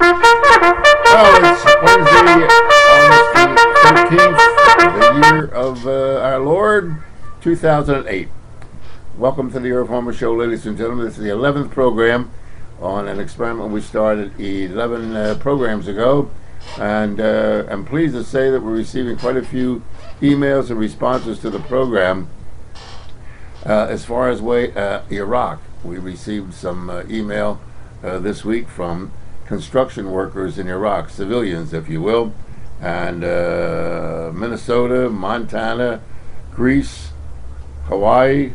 Well, it's Wednesday, August the 13th, the year of our Lord, 2008. Welcome to the Irv Homer Show, ladies and gentlemen. This is the 11th program on an experiment we started 11 programs ago. And I'm pleased to say that we're receiving quite a few emails and responses to the program. As far as Iraq, we received some email this week from construction workers in Iraq, civilians, if you will, and Minnesota, Montana, Greece, Hawaii.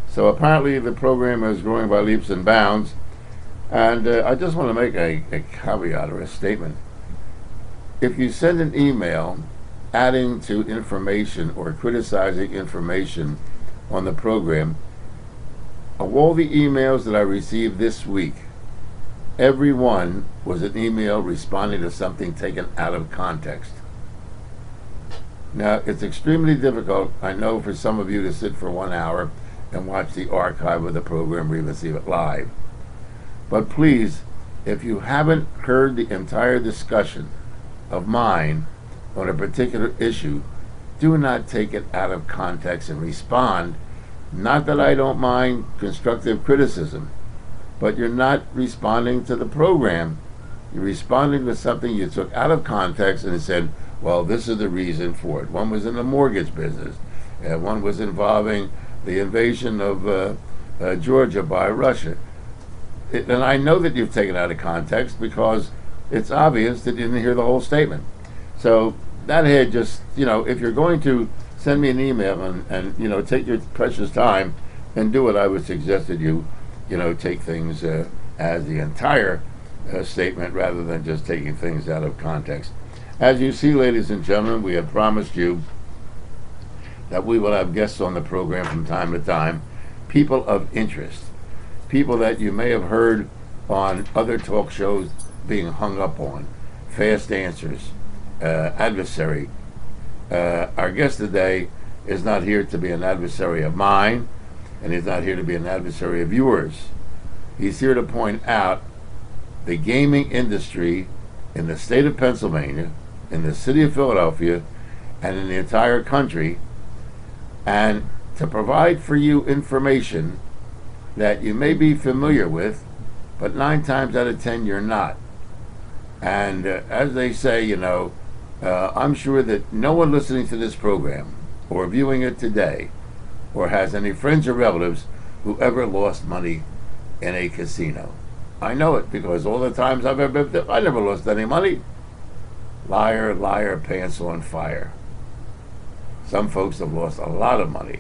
So apparently the program is growing by leaps and bounds. And I just want to make a caveat or a statement. If you send an email adding to information or criticizing information on the program, of all the emails that I received this week, every one was an email responding to something taken out of context. Now, it's extremely difficult, I know, for some of you to sit for 1 hour and watch the archive of the program or even see it live. But please, if you haven't heard the entire discussion of mine on a particular issue, do not take it out of context and respond. Not that I don't mind constructive criticism, but you're not responding to the program. You're responding to something you took out of context and said, well, this is the reason for it. One was in the mortgage business. One was involving the invasion of Georgia by Russia. And I know that you've taken it out of context because it's obvious that you didn't hear the whole statement. So that had just, if you're going to send me an email and take your precious time and do it, I would suggest that you take things as the entire statement rather than just taking things out of context. As you see, ladies and gentlemen, we have promised you that we will have guests on the program from time to time, people of interest, people that you may have heard on other talk shows being hung up on, fast answers, adversary. Our guest today is not here to be an adversary of mine, and he's not here to be an adversary of yours. He's here to point out the gaming industry in the state of Pennsylvania, in the city of Philadelphia, and in the entire country, and to provide for you information that you may be familiar with, but 9 times out of 10 you're not. And as they say, I'm sure that no one listening to this program or viewing it today or has any friends or relatives who ever lost money in a casino. I know it because all the times I've ever been there, I never lost any money. Liar, liar, pants on fire. Some folks have lost a lot of money.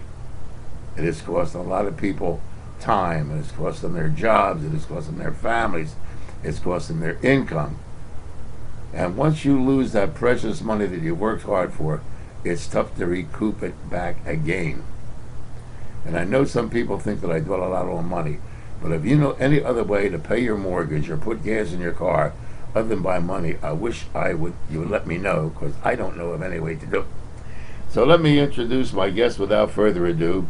It has cost a lot of people time. It has cost them their jobs. It has cost them their families. It's cost them their income. And once you lose that precious money that you worked hard for, it's tough to recoup it back again. And I know some people think that I dwell a lot on money, but if you know any other way to pay your mortgage or put gas in your car other than by money, I wish you would let me know, because I don't know of any way to do it. So let me introduce my guest without further ado,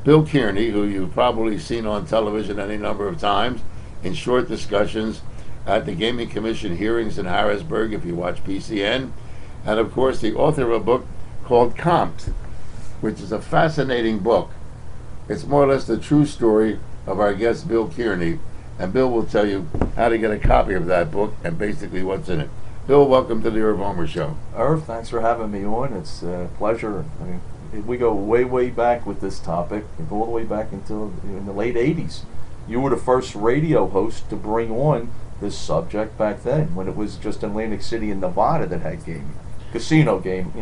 Bill Kearney, who you've probably seen on television any number of times in short discussions at the Gaming Commission hearings in Harrisburg, if you watch PCN, and of course the author of a book called Comped, which is a fascinating book. It's more or less the true story of our guest Bill Kearney, and Bill will tell you how to get a copy of that book and basically what's in it. Bill, welcome to the Irv Homer Show. Irv, thanks for having me on. It's a pleasure. I mean, we go way back with this topic. We go all the way back until in the late 80s. You were the first radio host to bring on this subject back then, when it was just Atlantic City and Nevada that had gaming. Casino game,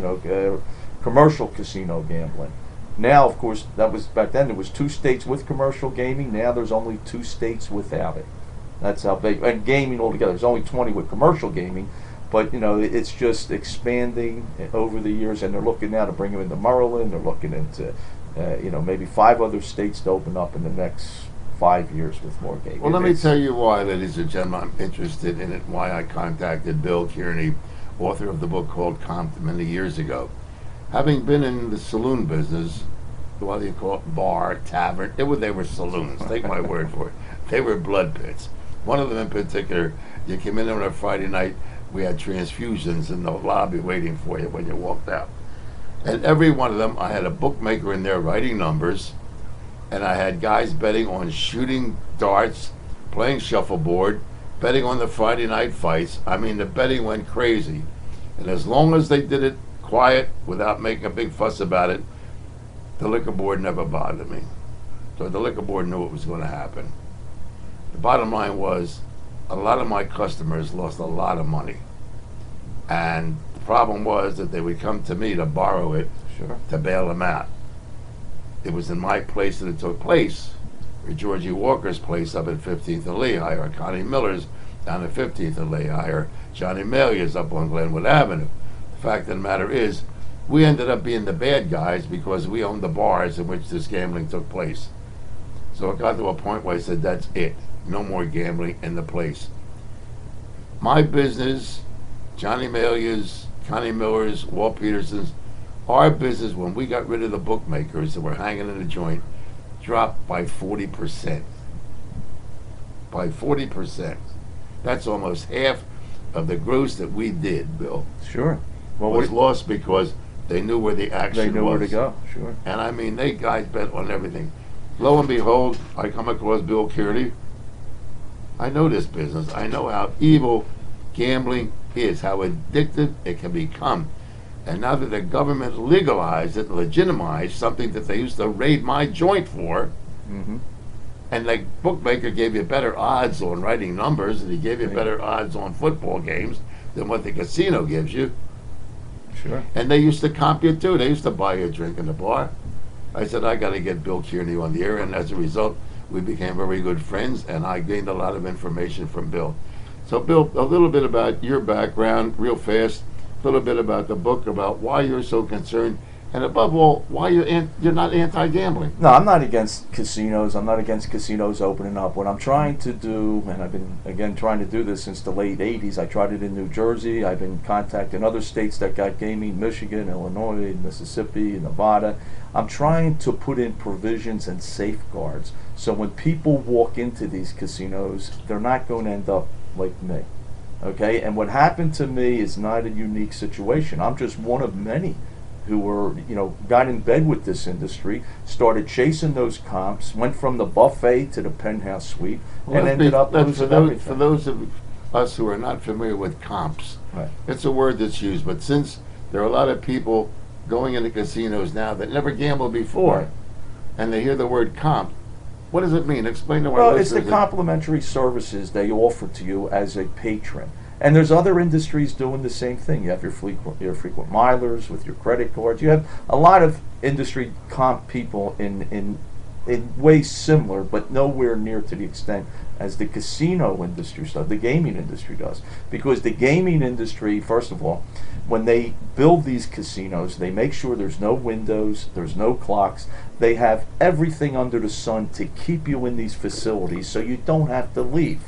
commercial casino gambling. Now, of course, that was back then. There was 2 states with commercial gaming. Now there's only 2 states without it. That's how big. And gaming altogether, there's only 20 with commercial gaming. But it's just expanding over the years, and they're looking now to bring them into Maryland. They're looking into, maybe 5 other states to open up in the next 5 years with more gaming. Well, let me tell you why, ladies and gentlemen, I'm interested in it. Why I contacted Bill Kearney, author of the book called Comped, many years ago. Having been in the saloon business, what do you call it, bar, tavern, they were saloons, take my word for it. They were blood pits. One of them in particular, you came in on a Friday night, we had transfusions in the lobby waiting for you when you walked out. And every one of them, I had a bookmaker in there writing numbers, and I had guys betting on shooting darts, playing shuffleboard, betting on the Friday night fights. I mean, the betting went crazy. And as long as they did it quiet, without making a big fuss about it, the liquor board never bothered me. So the liquor board knew what was going to happen. The bottom line was, a lot of my customers lost a lot of money. And the problem was that they would come to me to borrow it, Sure. to bail them out. It was in my place that it took place, or Georgie Walker's place up at 15th and Lehigh, or Connie Miller's down at 15th and Lehigh, or Johnny Melia's up on Glenwood Avenue. The fact of the matter is, we ended up being the bad guys because we owned the bars in which this gambling took place. So it got to a point where I said, that's it. No more gambling in the place. My business, Johnny Melia's, Connie Miller's, Walt Peterson's, our business, when we got rid of the bookmakers that were hanging in the joint, dropped by 40%. By 40%. That's almost half of the gross that we did, Bill. Sure. Well, was lost because they knew where the action was. They knew where to go, sure. And I mean, they guys bet on everything. Lo and behold, I come across Bill Kearney. I know this business. I know how evil gambling is, how addictive it can become. And now that the government legalized it, legitimized something that they used to raid my joint for, and the bookmaker gave you better odds on writing numbers, and he gave you better odds on football games than what the casino gives you. Sure. And they used to comp you too. They used to buy you a drink in the bar. I said, I got to get Bill Kearney on the air, and as a result, we became very good friends, and I gained a lot of information from Bill. So, Bill, a little bit about your background, real fast. A little bit about the book, about why you're so concerned, and above all, why you're not anti-gambling. No, I'm not against casinos. I'm not against casinos opening up. What I'm trying to do, and I've been, again, trying to do this since the late 80s. I tried it in New Jersey. I've been contacting other states that got gaming, Michigan, Illinois, Mississippi, Nevada. I'm trying to put in provisions and safeguards so when people walk into these casinos, they're not going to end up like me. Okay, and what happened to me is not a unique situation. I'm just one of many who were, got in bed with this industry, started chasing those comps, went from the buffet to the penthouse suite, and ended up losing everything. For those of us who are not familiar with comps, Right. It's a word that's used, but since there are a lot of people going into casinos now that never gambled before, Right. and they hear the word comp, what does it mean? Explain to our Well, it's listeners. the complimentary services they offer to you as a patron. And there's other industries doing the same thing. You have your frequent milers with your credit cards. You have a lot of industry comp people in ways similar, but nowhere near to the extent as the casino industry does, the gaming industry does. Because the gaming industry, first of all, when they build these casinos, they make sure there's no windows, there's no clocks. They have everything under the sun to keep you in these facilities so you don't have to leave.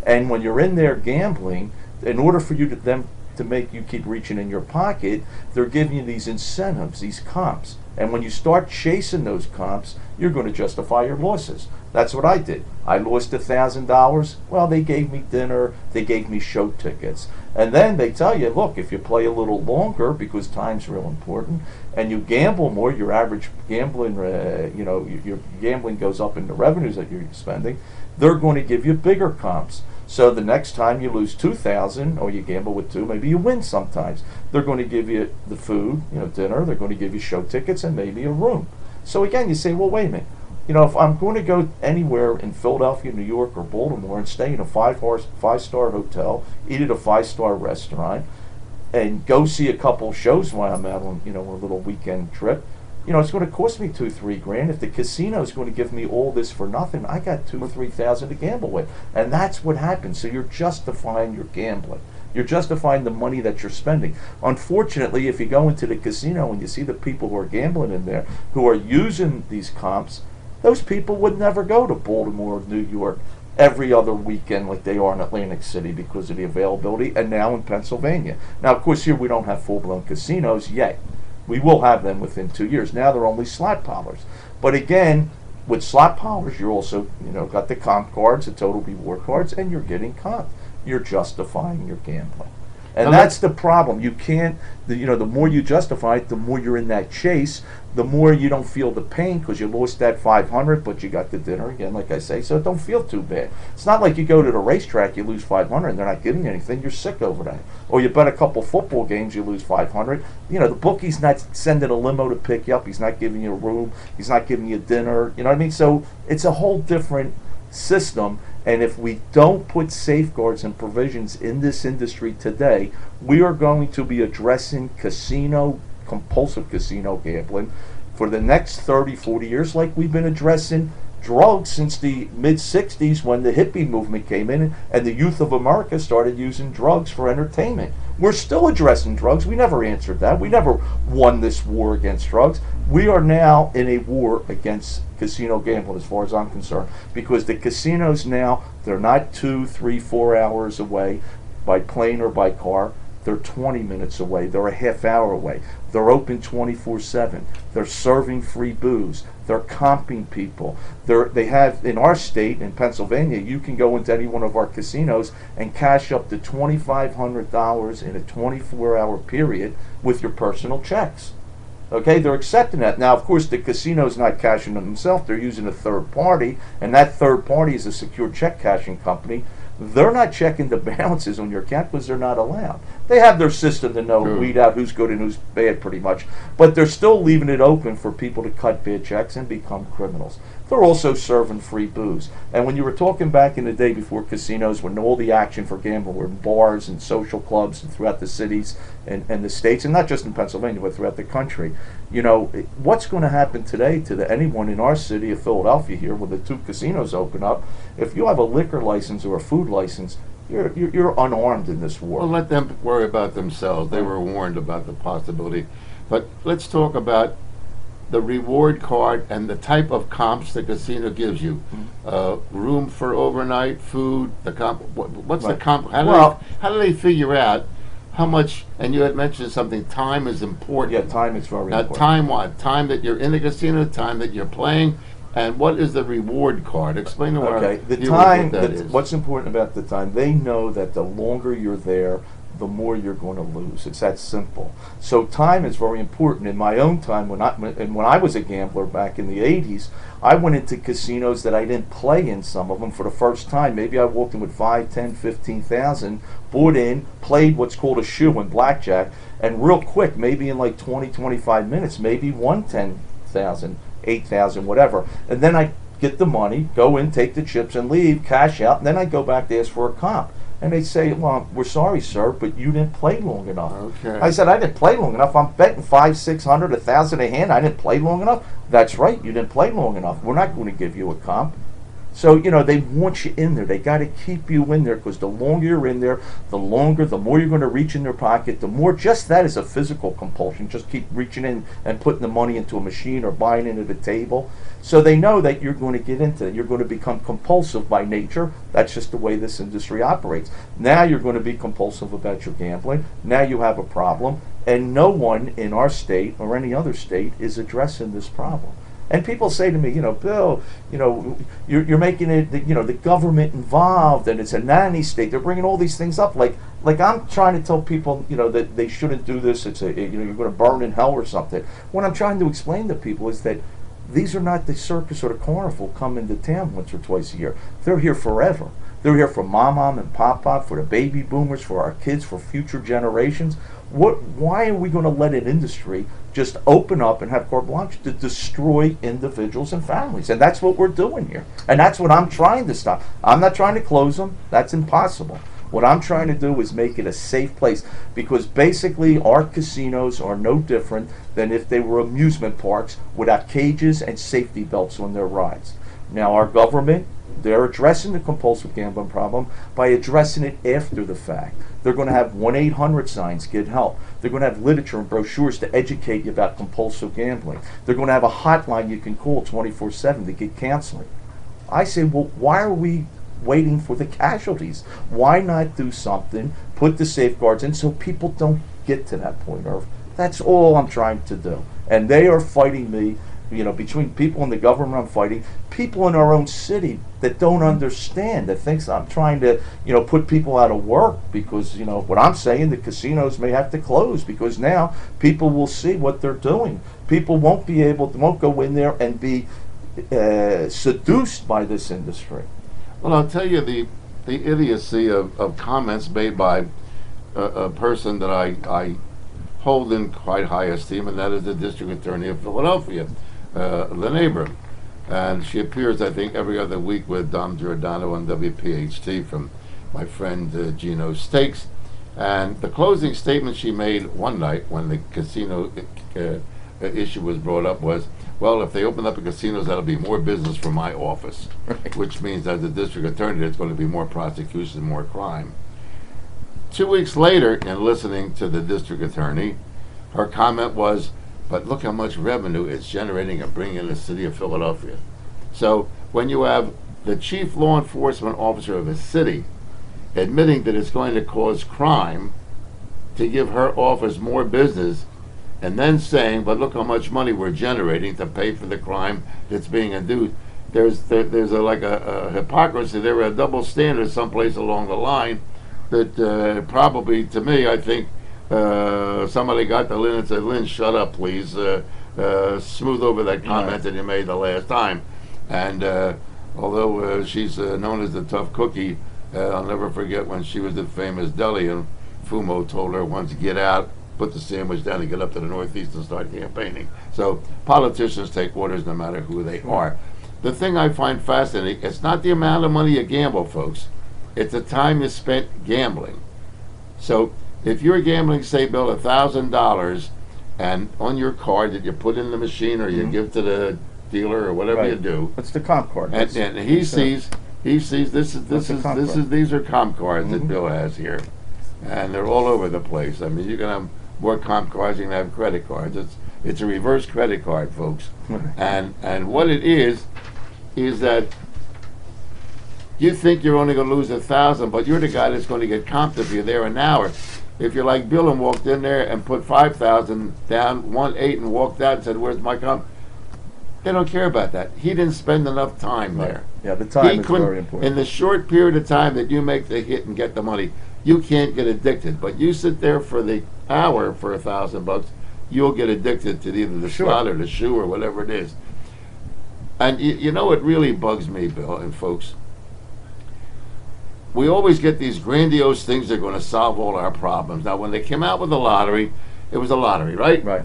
And when you're in there gambling, in order for you to make you keep reaching in your pocket, they're giving you these incentives, these comps. And when you start chasing those comps, you're going to justify your losses. That's what I did. I lost $1,000. Well, they gave me dinner, they gave me show tickets. And then they tell you, look, if you play a little longer, because time's real important, and you gamble more, your average gambling, your gambling goes up in the revenues that you're spending, they're going to give you bigger comps. So the next time you lose $2,000, or you gamble with $2,000, maybe you win sometimes. They're going to give you the food, dinner. They're going to give you show tickets and maybe a room. So again, you say, well, wait a minute. If I'm going to go anywhere in Philadelphia, New York, or Baltimore and stay in a five-star hotel, eat at a five-star restaurant, and go see a couple shows while I'm out on, a little weekend trip, it's going to cost me $2,000-3,000. If the casino is going to give me all this for nothing, I got $2,000 or $3,000 to gamble with, and that's what happens. So you're justifying your gambling. You're justifying the money that you're spending. Unfortunately, if you go into the casino and you see the people who are gambling in there, who are using these comps, those people would never go to Baltimore or New York every other weekend like they are in Atlantic City because of the availability, and now in Pennsylvania. Now, of course, here we don't have full-blown casinos yet. We will have them within 2 years. Now they're only slot parlors. But again, with slot powers, you're also, got the comp cards, the total reward cards, and you're getting comped. You're justifying your gambling. And that's the problem. You can't, the more you justify it, the more you're in that chase, the more you don't feel the pain because you lost that 500, but you got the dinner again, like I say, so it don't feel too bad. It's not like you go to the racetrack, you lose 500, and they're not giving you anything. You're sick over that. Or you bet a couple football games, you lose 500. The bookie's not sending a limo to pick you up. He's not giving you a room. He's not giving you dinner. You know what I mean? So it's a whole different system. And if we don't put safeguards and provisions in this industry today, we are going to be addressing compulsive casino gambling for the next 30, 40 years like we've been addressing drugs since the mid-60s when the hippie movement came in and the youth of America started using drugs for entertainment. We're still addressing drugs. We never answered that. We never won this war against drugs. We are now in a war against casino gambling as far as I'm concerned, because the casinos now, they're not 2, 3, 4 hours away by plane or by car. They're 20 minutes away. They're a half hour away. They're open 24/7. They're serving free booze. They're comping people. They have, in our state, in Pennsylvania, you can go into any one of our casinos and cash up to $2,500 in a 24-hour period with your personal checks. Okay, they're accepting that. Now, of course, the casino's not cashing them themselves. They're using a third party, and that third party is a secure check cashing company. They're not checking the balances on your account because they're not allowed. They have their system to know, weed out who's good and who's bad pretty much, but they're still leaving it open for people to cut bad checks and become criminals. They're also serving free booze. And when you were talking back in the day before casinos, when all the action for gambling were in bars and social clubs and throughout the cities and the states, and not just in Pennsylvania, but throughout the country, what's going to happen today to anyone in our city of Philadelphia here when the 2 casinos open up? If you have a liquor license or a food license, you're unarmed in this war. Well, let them worry about themselves. They were warned about the possibility. But let's talk about the reward card and the type of comps the casino gives you. Room for overnight, food, the comp. What's the comp? How do they figure out how much? And you had mentioned something. Time is important. Yeah, time is very important. Time what? Time that you're in the casino, time that you're playing, and what is the reward card? Explain to our the time. What's important about the time? They know that the longer you're there, the more you're going to lose. It's that simple. So time is very important. In my own time, when I was a gambler back in the 80s, I went into casinos that I didn't play in, some of them, for the first time. Maybe I walked in with 5, 10, 15,000, bought in, played what's called a shoe in blackjack, and real quick, maybe in like 20, 25 minutes, maybe won 10,000, 8,000, whatever. And then I get the money, go in, take the chips, and leave, cash out, and then I go back to ask for a comp. And they say, well, we're sorry, sir, but you didn't play long enough. Okay. I said, I didn't play long enough. I'm betting 500, 600, 1,000 a hand. I didn't play long enough. That's right, you didn't play long enough. We're not going to give you a comp. So, they want you in there. They got to keep you in there because the longer you're in there, the more you're going to reach in their pocket, the more, just that is a physical compulsion. Just keep reaching in and putting the money into a machine or buying into the table. So they know that you're going to get into it. You're going to become compulsive by nature. That's just the way this industry operates. Now you're going to be compulsive about your gambling. Now you have a problem. And no one in our state or any other state is addressing this problem. And people say to me, Bill, you're making it, the government involved, and it's a nanny state. They're bringing all these things up, like I'm trying to tell people, that they shouldn't do this. It's you're going to burn in hell or something. What I'm trying to explain to people is that these are not the circus or the carnival come into town once or twice a year. They're here forever. They're here for mom and pop, for the baby boomers, for our kids, for future generations. Why are we going to let an industry just open up and have carte blanche to destroy individuals and families? And that's what we're doing here. And that's what I'm trying to stop. I'm not trying to close them. That's impossible. What I'm trying to do is make it a safe place, because basically our casinos are no different than if they were amusement parks without cages and safety belts on their rides. Now our government, they're addressing the compulsive gambling problem by addressing it after the fact. They're going to have 1-800 signs, get help. They're going to have literature and brochures to educate you about compulsive gambling. They're going to have a hotline you can call 24/7 to get counseling. I say, well, why are we waiting for the casualties? Why not do something, put the safeguards in so people don't get to that point, Irv? That's all I'm trying to do. And they are fighting me between people in the government I'm fighting, people in our own city that don't understand, that thinks I'm trying to, put people out of work because, what I'm saying, the casinos may have to close because now people will see what they're doing. People won't go in there and be seduced by this industry. Well, I'll tell you the idiocy of comments made by a person that I hold in quite high esteem, and that is the District Attorney of Philadelphia, the neighbor. And she appears, I think, every other week with Dom Giordano on WPHT from my friend Gino Stakes. And the closing statement she made one night when the casino issue was brought up was, well, if they open up the casinos, that'll be more business for my office, which means as a district attorney, there's going to be more prosecution, more crime. 2 weeks later, in listening to the district attorney, her comment was, but look how much revenue it's generating and bringing in the city of Philadelphia. So when you have the chief law enforcement officer of a city admitting that it's going to cause crime to give her office more business, and then saying, but look how much money we're generating to pay for the crime that's being induced. There's a hypocrisy there, a double standard someplace along the line that probably, to me, I think somebody got to Lynn and said, Lynn, shut up, please. Smooth over that comment that you made the last time. And although she's known as the tough cookie, I'll never forget when she was at Famous Deli and Fumo told her once, get out, put the sandwich down and get up to the Northeast and start campaigning. So politicians take orders no matter who they are. The thing I find fascinating, it's not the amount of money you gamble, folks. It's the time you spent gambling. So if you're gambling, say, Bill, $1,000, and on your card that you put in the machine or you give to the dealer or whatever you do. It's the comp card. And he sees these are comp cards that Bill has here. And they're all over the place. I mean, you can have more comp cards, you can have credit cards. It's a reverse credit card, folks. And what it is that you think you're only going to lose 1,000, but you're the guy that's going to get comped if you're there an hour. If you're like Bill and walked in there and put 5,000 down, 1,800 and walked out and said, "Where's my comp?" They don't care about that. He didn't spend enough time there. Yeah, the time is very important. In the short period of time that you make the hit and get the money, you can't get addicted. But you sit there for the hour for $1,000, you'll get addicted to either the slot or the shoe or whatever it is. And you know what really bugs me, Bill and folks? We always get these grandiose things that are going to solve all our problems. Now, when they came out with the lottery, it was a lottery, right? Right.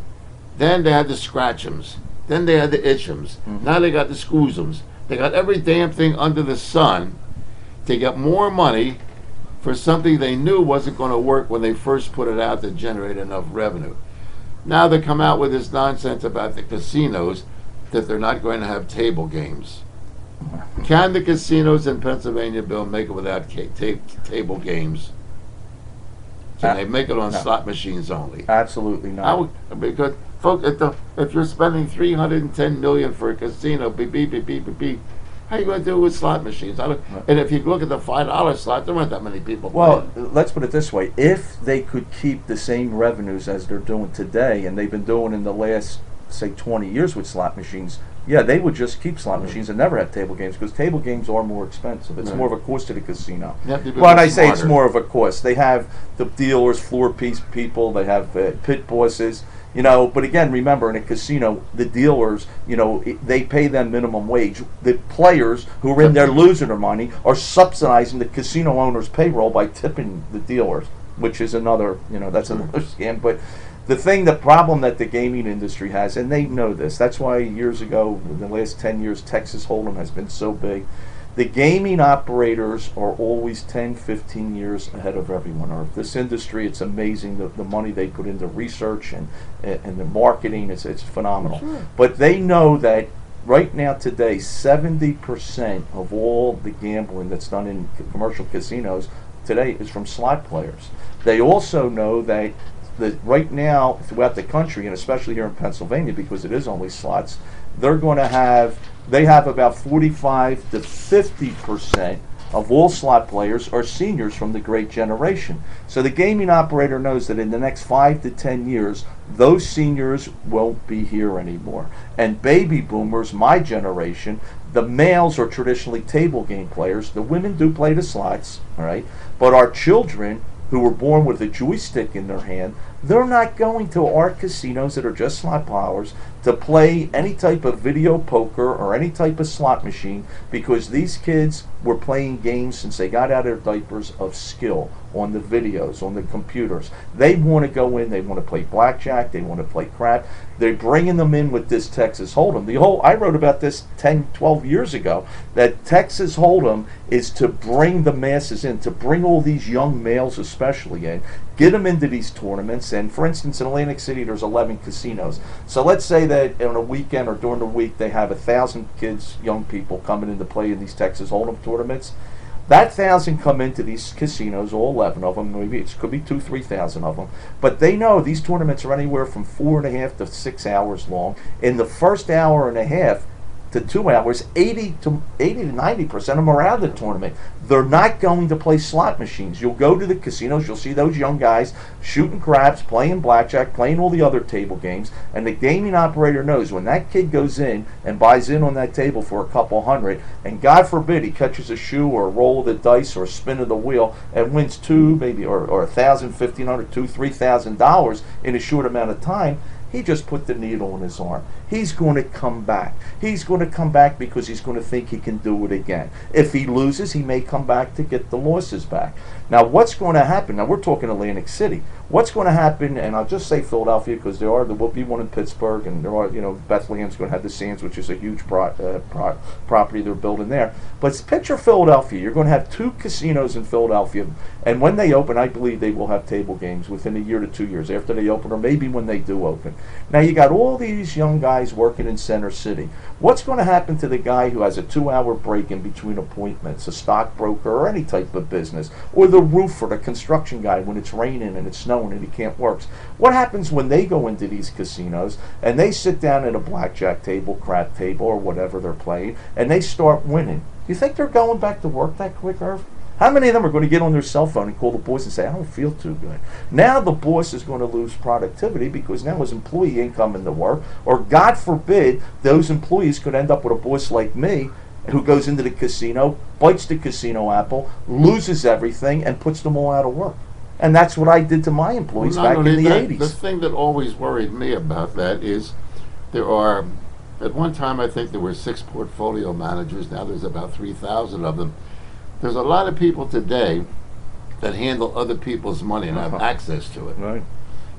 Then they had the scratch'ems. Then they had the itch'ems. Now they got the squooz'ems. They got every damn thing under the sun to get more money for something they knew wasn't going to work when they first put it out to generate enough revenue. Now they come out with this nonsense about the casinos that they're not going to have table games. Can the casinos in Pennsylvania, Bill, make it without table games? Can they make it on slot machines only? Absolutely not. Because, folks, if you're spending $310 million for a casino, how are you going to do it with slot machines? And if you look at the $5 slot, there weren't that many people playing. Well, let's put it this way. If they could keep the same revenues as they're doing today, and they've been doing in the last, say, 20 years with slot machines, yeah, they would just keep slot machines and never have table games, because table games are more expensive. It's more of a cost to the casino. Well, and I say it's more of a cost. They have the dealers, floor piece people, they have pit bosses, but again, remember, in a casino, the dealers, they pay them minimum wage. The players who are in there losing their money are subsidizing the casino owner's payroll by tipping the dealers, which is another, that's another scam. But the problem that the gaming industry has, and they know this, that's why years ago, in the last 10 years, Texas Hold'em has been so big. The gaming operators are always 10, 15 years ahead of everyone else. This industry, it's amazing the money they put into research and the marketing, it's phenomenal. Sure. But they know that right now today, 70% of all the gambling that's done in commercial casinos today is from slot players. They also know that right now throughout the country, and especially here in Pennsylvania, because it is only slots, they have about 45 to 50% of all slot players are seniors from the great generation. So the gaming operator knows that in the next 5 to 10 years, those seniors won't be here anymore. And baby boomers, my generation, the males are traditionally table game players. The women do play the slots, all right? But our children who were born with a joystick in their hand, they're not going to art casinos that are just slot parlors to play any type of video poker or any type of slot machine, because these kids were playing games since they got out of their diapers of skill on the videos, on the computers. They want to go in, they want to play blackjack, they want to play crap. They're bringing them in with this Texas Hold'em. I wrote about this 10, 12 years ago, that Texas Hold'em is to bring the masses in, to bring all these young males especially in, get them into these tournaments. And for instance, in Atlantic City, there's 11 casinos. So let's say that on a weekend or during the week, they have 1,000 kids, young people, coming in to play in these Texas Hold'em tournaments. That 1,000 come into these casinos, all 11 of them, maybe it could be 2,000, 3,000 of them, but they know these tournaments are anywhere from 4.5 to 6 hours long. In the first hour and a half to 2 hours, 80 to 90% of them are out of the tournament. They're not going to play slot machines. You'll go to the casinos, you'll see those young guys shooting craps, playing blackjack, playing all the other table games, and the gaming operator knows when that kid goes in and buys in on that table for a couple hundred, and God forbid he catches a shoe or a roll of the dice or a spin of the wheel and wins maybe $1,000, $1,500, $2,000, $3,000 in a short amount of time, he just put the needle in his arm. He's going to come back. He's going to come back because he's going to think he can do it again. If he loses, he may come back to get the losses back. Now, what's going to happen? Now, we're talking Atlantic City. What's going to happen, and I'll just say Philadelphia because there will be one in Pittsburgh, and there are, Bethlehem's going to have the Sands, which is a huge property they're building there. But picture Philadelphia. You're going to have 2 casinos in Philadelphia, and when they open, I believe they will have table games within a year to 2 years after they open, or maybe when they do open. Now, you got all these young guys working in Center City. What's going to happen to the guy who has a 2-hour break in between appointments, a stockbroker or any type of business, or the roofer, the construction guy when it's raining and it's snowing and he can't work? What happens when they go into these casinos and they sit down at a blackjack table, crap table, or whatever they're playing, and they start winning? Do you think they're going back to work that quick, Irv? How many of them are going to get on their cell phone and call the boss and say, I don't feel too good? Now the boss is going to lose productivity because now his employee ain't coming to work. Or God forbid, those employees could end up with a boss like me who goes into the casino, bites the casino apple, loses everything, and puts them all out of work. And that's what I did to my employees back in the 80s. The thing that always worried me about that is there are, at one time I think there were 6 portfolio managers. Now there's about 3,000 of them. There's a lot of people today that handle other people's money and have access to it. Right.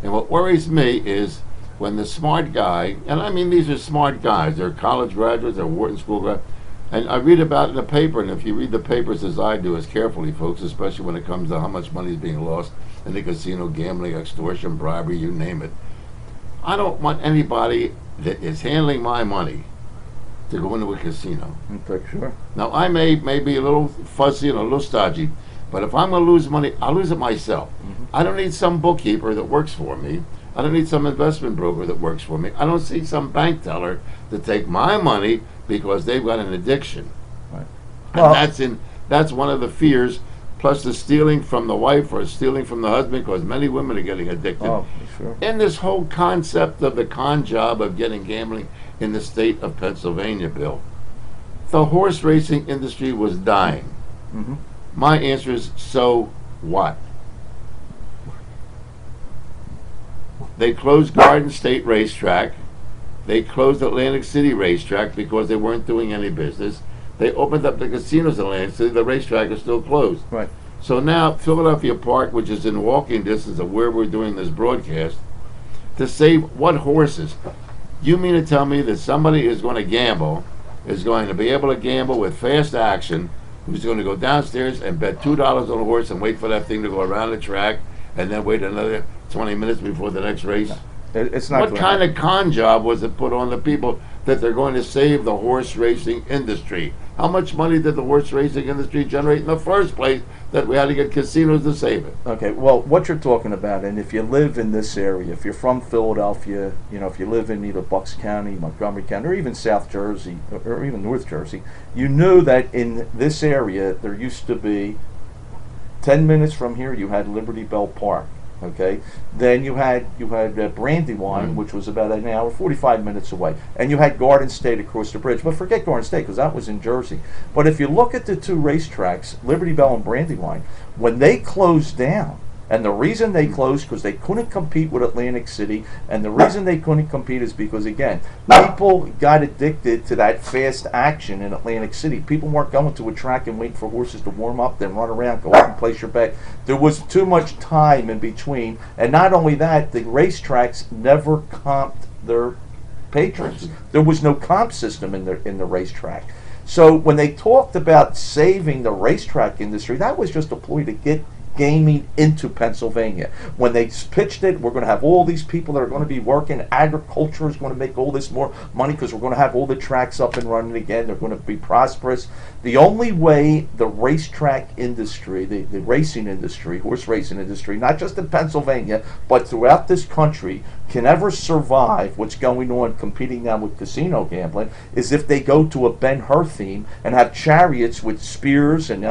And what worries me is when the smart guy, and I mean these are smart guys, they're college graduates, they're Wharton School graduates, and I read about it in the paper, and if you read the papers as I do, as carefully, folks, especially when it comes to how much money is being lost in the casino, gambling, extortion, bribery, you name it. I don't want anybody that is handling my money to go into a casino. Okay, sure. Now, I may be a little fuzzy and a little stodgy, but if I'm going to lose money, I'll lose it myself. Mm-hmm. I don't need some bookkeeper that works for me. I don't need some investment broker that works for me. I don't see some bank teller to take my money because they've got an addiction. Right. And that's one of the fears, plus the stealing from the wife or stealing from the husband, because many women are getting addicted. Oh, sure. And this whole concept of the con job of getting gambling in the state of Pennsylvania, Bill. The horse racing industry was dying. Mm-hmm. My answer is, so what? They closed Garden State Racetrack. They closed Atlantic City Racetrack because they weren't doing any business. They opened up the casinos in Atlantic City. The racetrack is still closed. Right. So now Philadelphia Park, which is in walking distance of where we're doing this broadcast, to save what horses? You mean to tell me that somebody is going to gamble, is going to be able to gamble with fast action, who's going to go downstairs and bet $2 on a horse and wait for that thing to go around the track and then wait another 20 minutes before the next race? It's not. What kind of con job was it put on the people that they're going to save the horse racing industry? How much money did the horse racing industry generate in the first place that we had to get casinos to save it? Okay, well, what you're talking about, and if you live in this area, if you're from Philadelphia, if you live in either Bucks County, Montgomery County, or even South Jersey, or even North Jersey, you knew that in this area there used to be 10 minutes from here you had Liberty Bell Park. Okay, then you had Brandywine, which was about an hour, 45 minutes away, and you had Garden State across the bridge. But forget Garden State because that was in Jersey. But if you look at the two racetracks, Liberty Bell and Brandywine, when they closed down, and the reason they closed because they couldn't compete with Atlantic City, and the reason they couldn't compete is because, again, people got addicted to that fast action in Atlantic City. People weren't going to a track and waiting for horses to warm up, then run around, go out and place your bet. There was too much time in between, and not only that, the racetracks never comped their patrons. There was no comp system in the racetrack. So when they talked about saving the racetrack industry, that was just a ploy to get gaming into Pennsylvania. When they pitched it, we're going to have all these people that are going to be working. Agriculture is going to make all this more money because we're going to have all the tracks up and running again. They're going to be prosperous. The only way the racetrack industry, the racing industry, horse racing industry, not just in Pennsylvania, but throughout this country, can ever survive what's going on competing now with casino gambling is if they go to a Ben-Hur theme and have chariots with spears and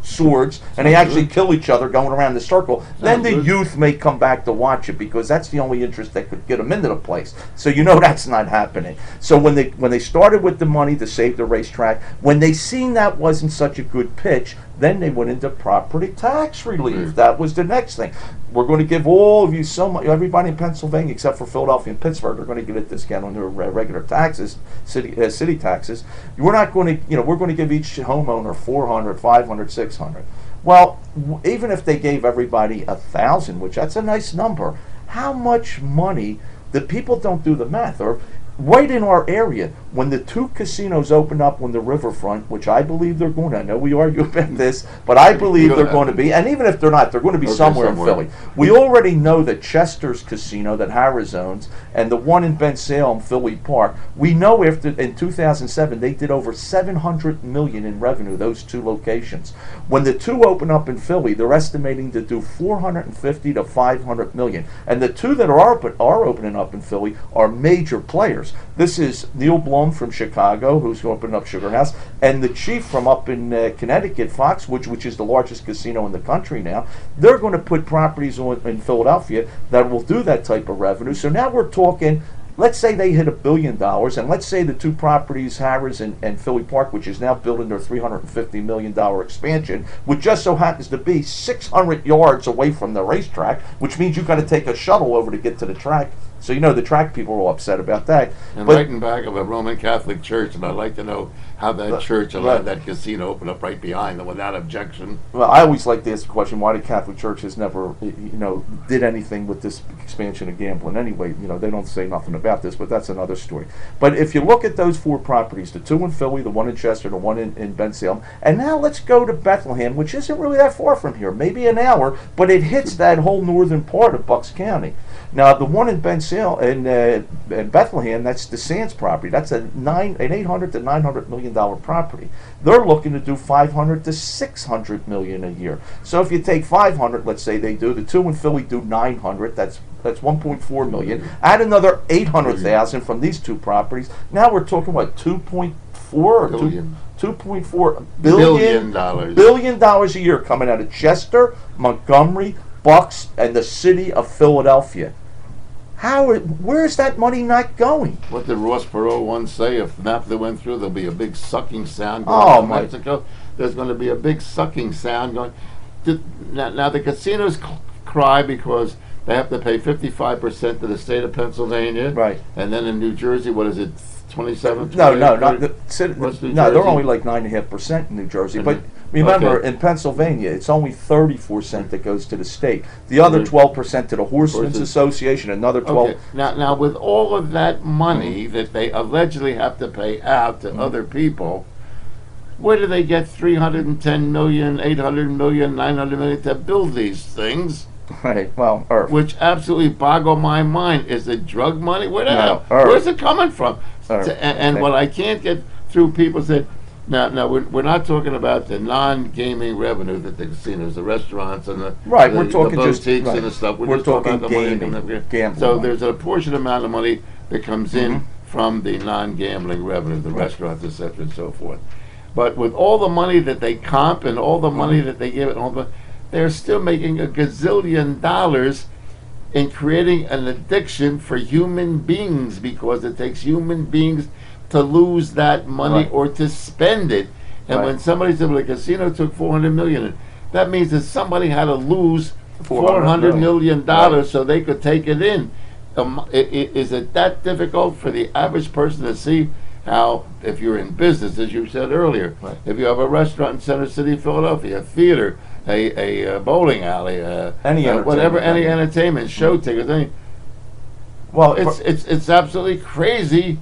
swords, and they actually kill each other going around the circle. Then the youth may come back to watch it because that's the only interest that could get them into the place. So that's not happening. So when they started with the money to save the racetrack, when they seen that wasn't such a good pitch, then they went into property tax relief. That was the next thing. We're going to give all of you so much, everybody in Pennsylvania except for Philadelphia and Pittsburgh, they're going to get a discount on their regular taxes, city taxes. We're not going to, we're going to give each homeowner $400, $500, $600. Well, even if they gave everybody $1,000, which that's a nice number, how much money? The people don't do the math. Or right in our area, when the two casinos open up on the riverfront, which I believe they're going to, I know we argue about this, but I believe they're going to be, and even if they're not, they're going to be somewhere in Philly. We already know that Chester's Casino that Harrah's owns, and the one in Ben Salem, Philly Park, we know in 2007, they did over $700 million in revenue, those two locations. When the two open up in Philly, they're estimating to do $450 to $500 million. And the two that are opening up in Philly are major players. This is Neil Blum from Chicago, who's opening up Sugar House, and the chief from up in Connecticut, Foxwoods, which is the largest casino in the country now. They're going to put properties in Philadelphia that will do that type of revenue. So now we're talking, let's say they hit $1 billion, and let's say the two properties, Harrah's and Philly Park, which is now building their $350 million expansion, which just so happens to be 600 yards away from the racetrack, which means you've got to take a shuttle over to get to the track. So the track people are all upset about that. And right in back of a Roman Catholic church, and I'd like to know how that church allowed that casino open up right behind them without objection. Well, I always like to ask the question, why the Catholic Church has never, did anything with this expansion of gambling anyway. They don't say nothing about this, but that's another story. But if you look at those four properties, the two in Philly, the one in Chester, the one in Ben Salem, and now let's go to Bethlehem, which isn't really that far from here, maybe an hour, but it hits that whole northern part of Bucks County. Now, the one in Ben Salem, in Bethlehem, that's the Sands property. That's an $800 to $900 million property. They're looking to do $500 to $600 million a year. So if you take 500, let's say they do, the two in Philly do 900. That's 1.4 million. Add another 800,000 from these two properties. Now we're talking what, 2.4 or billion. $2.4 billion dollars a year coming out of Chester, Montgomery, Bucks, and the city of Philadelphia. Where's that money not going? What did Ross Perot once say? If NAFTA went through, there'll be a big sucking sound going to Mexico. There's going to be a big sucking sound going. Now the casinos cry because they have to pay 55% to the state of Pennsylvania. Right. And then in New Jersey, what is it, 27? No, they're only like 9.5% in New Jersey. But remember, in Pennsylvania, it's only 34% that goes to the state. The other 12% to the Horsemen's Association, another 12%. Okay. Now, with all of that money that they allegedly have to pay out to other people, where do they get $310 million, $800 million, $900 million to build these things? Right. Well, Irv. Which absolutely boggle my mind. Is it drug money? No, Irv. Where's it coming from? And what I can't get through, people said, Now we're not talking about the non-gaming revenue that the casinos, the restaurants, and the Right, the, we're talking the just boutiques right. and the stuff. We're just talking about the gaming, money. gambling. So money. there's a portion amount of money that comes in from the non-gambling revenue, the restaurants, etc., and so forth. But with all the money that they comp and all the money that they give, they're still making a gazillion dollars in creating an addiction for human beings, because it takes human beings to lose that money Right. or to spend it. And Right. when somebody said, well, the casino took $400 million, that means that somebody had to lose $400 million Right. so they could take it in. Is it that difficult for the average person to see how, if you're in business, as you said earlier, Right. if you have a restaurant in Center City, Philadelphia, a theater, a bowling alley, whatever, any entertainment, show tickets, Well, it's absolutely crazy,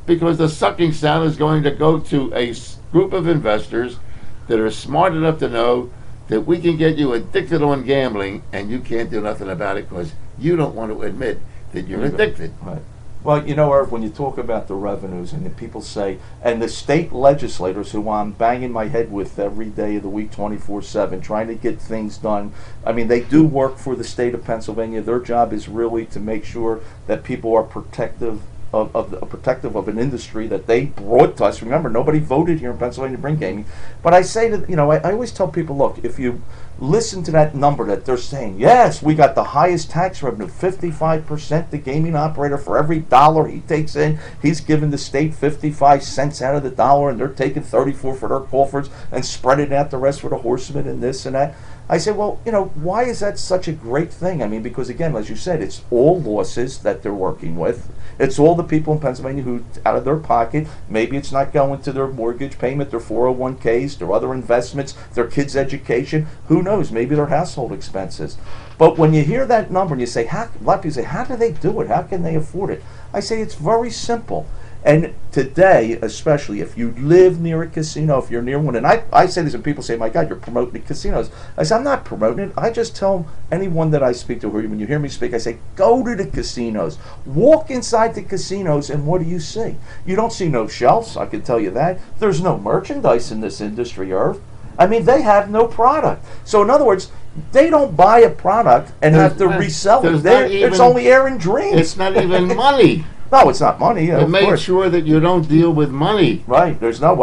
because the sucking sound is going to go to a group of investors that are smart enough to know that we can get you addicted on gambling, and you can't do nothing about it because you don't want to admit that you're addicted. Right. Well, you know, Irv, when you talk about the revenues, and the people say, and the state legislators who I'm banging my head with every day of the week, 24/7, trying to get things done. I mean, they do work for the state of Pennsylvania. Their job is really to make sure that people are protective of an industry that they brought to us. Remember, nobody voted here in Pennsylvania to bring gaming. But I say that, I always tell people, look, if you listen to that number that they're saying, yes, we got the highest tax revenue, 55%, the gaming operator, for every dollar he takes in, he's giving the state 55 cents out of the dollar, and they're taking 34 for their coffers and spreading out the rest for the horsemen and this and that. I say, well, why is that such a great thing? I mean, because again, as you said, it's all losses that they're working with. It's all the people in Pennsylvania who, out of their pocket, maybe it's not going to their mortgage payment, their 401ks, their other investments, their kids' education. Who knows? Maybe their household expenses. But when you hear that number and you say, a lot of people say, how do they do it? How can they afford it? I say it's very simple. And today, especially, if you live near a casino, if you're near one, and I say this, and people say, my God, you're promoting the casinos. I say, I'm not promoting it. I just tell anyone that I speak to, when you hear me speak, I say, go to the casinos. Walk inside the casinos, and what do you see? You don't see no shelves, I can tell you that. There's no merchandise in this industry, Irv. I mean, they have no product. So in other words, they don't buy a product and have to resell it. It's only air and dreams. It's not even money. No, it's not money. It makes sure that you don't deal with money. Right. There's no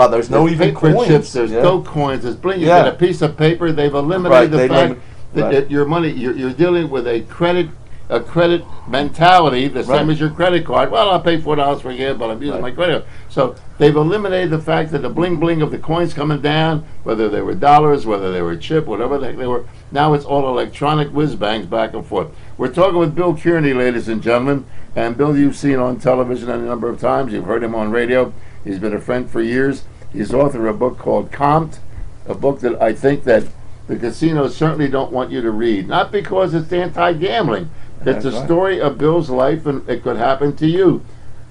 even paper coins. Chips. There's no coins. There's bling. You Yeah. get a piece of paper. They've eliminated the fact that Right. your money. You're dealing with a credit mentality, the same as your credit card. Well, I'll pay $4 for a year, but I'm using my credit. So they've eliminated the fact that the bling bling of the coins coming down, whether they were dollars, whether they were chip, whatever the heck they were. Now it's all electronic whiz bangs back and forth. We're talking with Bill Kearney, ladies and gentlemen. And Bill, you've seen on television a number of times. You've heard him on radio. He's been a friend for years. He's author of a book called Comped, a book that I think that the casinos certainly don't want you to read. Not because it's anti-gambling. It's a story of Bill's life, and it could happen to you.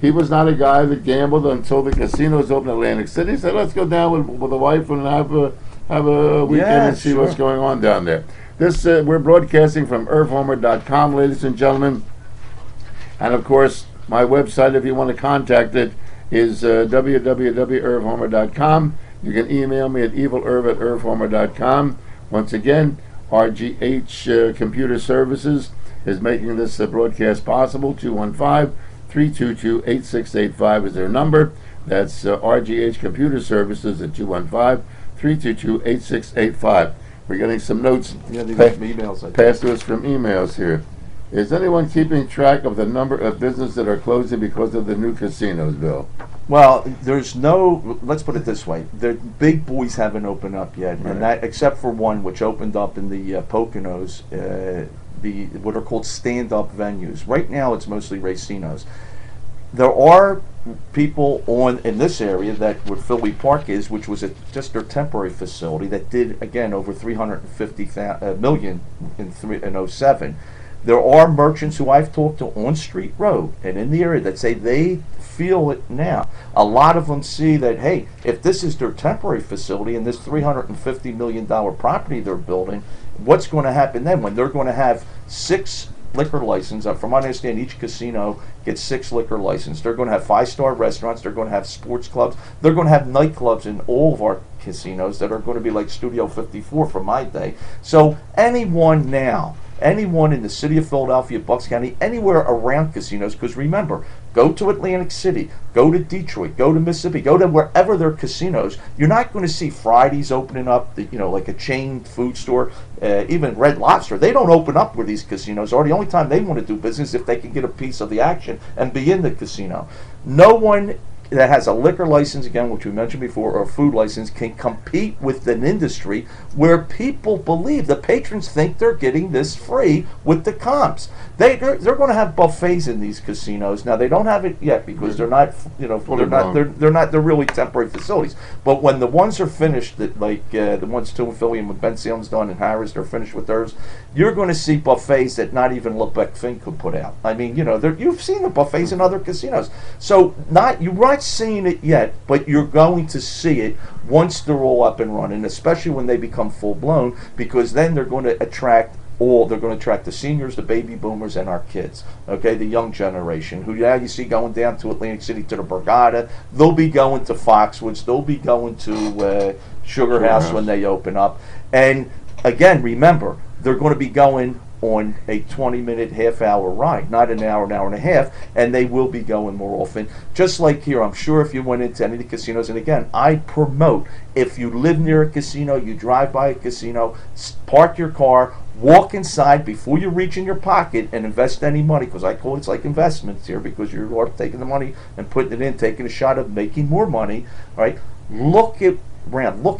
He was not a guy that gambled until the casinos opened in Atlantic City. He said, let's go down with the wife and have a weekend and see what's going on down there. We're broadcasting from IrvHomer.com, ladies and gentlemen. And of course, my website, if you want to contact it, is www.irvhomer.com. You can email me at evilirv@irvhomer.com. Once again, RGH Computer Services is making this broadcast possible. 215-322-8685 is their number. That's RGH Computer Services at 215-322-8685. We're getting some notes passed to us from emails here. Is anyone keeping track of the number of businesses that are closing because of the new casinos, Bill? Well, there's no. Let's put it this way: the big boys haven't opened up yet, and that, except for one which opened up in the Poconos, what are called stand-up venues. Right now, it's mostly racinos. There are people in this area that what Philly Park is, which was just their temporary facility that did again over $350 million in 2007. There are merchants who I've talked to on Street Road and in the area that say they feel it now. A lot of them see that, hey, if this is their temporary facility and this $350 million property they're building, what's going to happen then when they're going to have 6 liquor license. From what I understand, each casino gets 6 liquor licenses. They're going to have 5-star restaurants. They're going to have sports clubs. They're going to have nightclubs in all of our casinos that are going to be like Studio 54 from my day. So anyone in the city of Philadelphia, Bucks County, anywhere around casinos, because remember, go to Atlantic City, go to Detroit, go to Mississippi, go to wherever there are casinos. You're not going to see Fridays opening up, like a chain food store, even Red Lobster. They don't open up where these casinos are. The only time they want to do business is if they can get a piece of the action and be in the casino. No one that has a liquor license, again, which we mentioned before, or a food license, can compete with an industry where people believe, the patrons think they're getting this free with the comps. They're going to have buffets in these casinos. Now they don't have it yet because they're not, they're really temporary facilities. But when the ones are finished, that the ones too in Philly and when Ben Salem's done and Harris, they're finished with theirs, you're going to see buffets that not even Lebec Fink could put out. I mean, you've seen the buffets in other casinos. So you're not seeing it yet, but you're going to see it once they're all up and running, especially when they become full blown, because then they're going to attract the seniors, the baby boomers, and our kids, okay, the young generation, who you see going down to Atlantic City to the Borgata. They'll be going to Foxwoods. They'll be going to Sugar House when they open up. And again, remember, they're going to be going on a 20-minute, half-hour ride, not an hour and a half, and they will be going more often. Just like here, I'm sure if you went into any of the casinos, and again, I promote, if you live near a casino, you drive by a casino, park your car, walk inside before you reach in your pocket and invest any money, because I call it's like investments here, because you're taking the money and putting it in, taking a shot of making more money, right? Look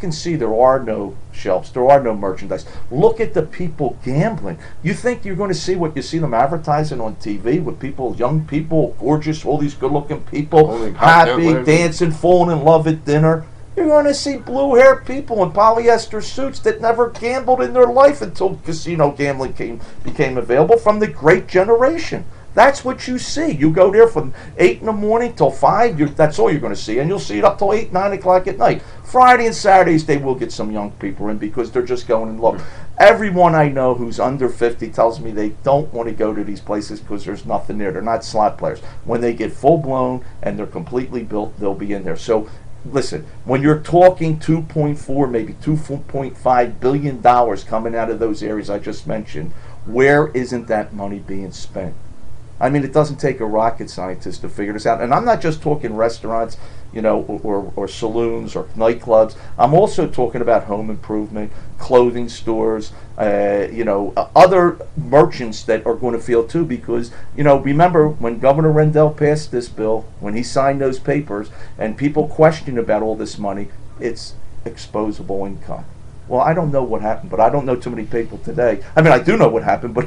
and see there are no shelves, there are no merchandise. Look at the people gambling. You think you're going to see what you see them advertising on TV with people, young people, gorgeous, all these good-looking people, happy, dancing, falling in love at dinner. You're going to see blue-haired people in polyester suits that never gambled in their life until casino gambling became available, from the great generation. That's what you see. You go there from 8 in the morning till 5. That's all you're going to see. And you'll see it up till 8, 9 o'clock at night. Friday and Saturdays, they will get some young people in because they're just going in love. Everyone I know who's under 50 tells me they don't want to go to these places because there's nothing there. They're not slot players. When they get full-blown and they're completely built, they'll be in there. So listen, when you're talking 2.4, maybe $2.5 billion coming out of those areas I just mentioned, where isn't that money being spent? I mean, it doesn't take a rocket scientist to figure this out. And I'm not just talking restaurants, or saloons or nightclubs. I'm also talking about home improvement, clothing stores, other merchants that are going to feel too, because, remember when Governor Rendell passed this bill, when he signed those papers, and people question about all this money, it's exposable income. Well, I don't know what happened, but I don't know too many people today. I mean, I do know what happened, but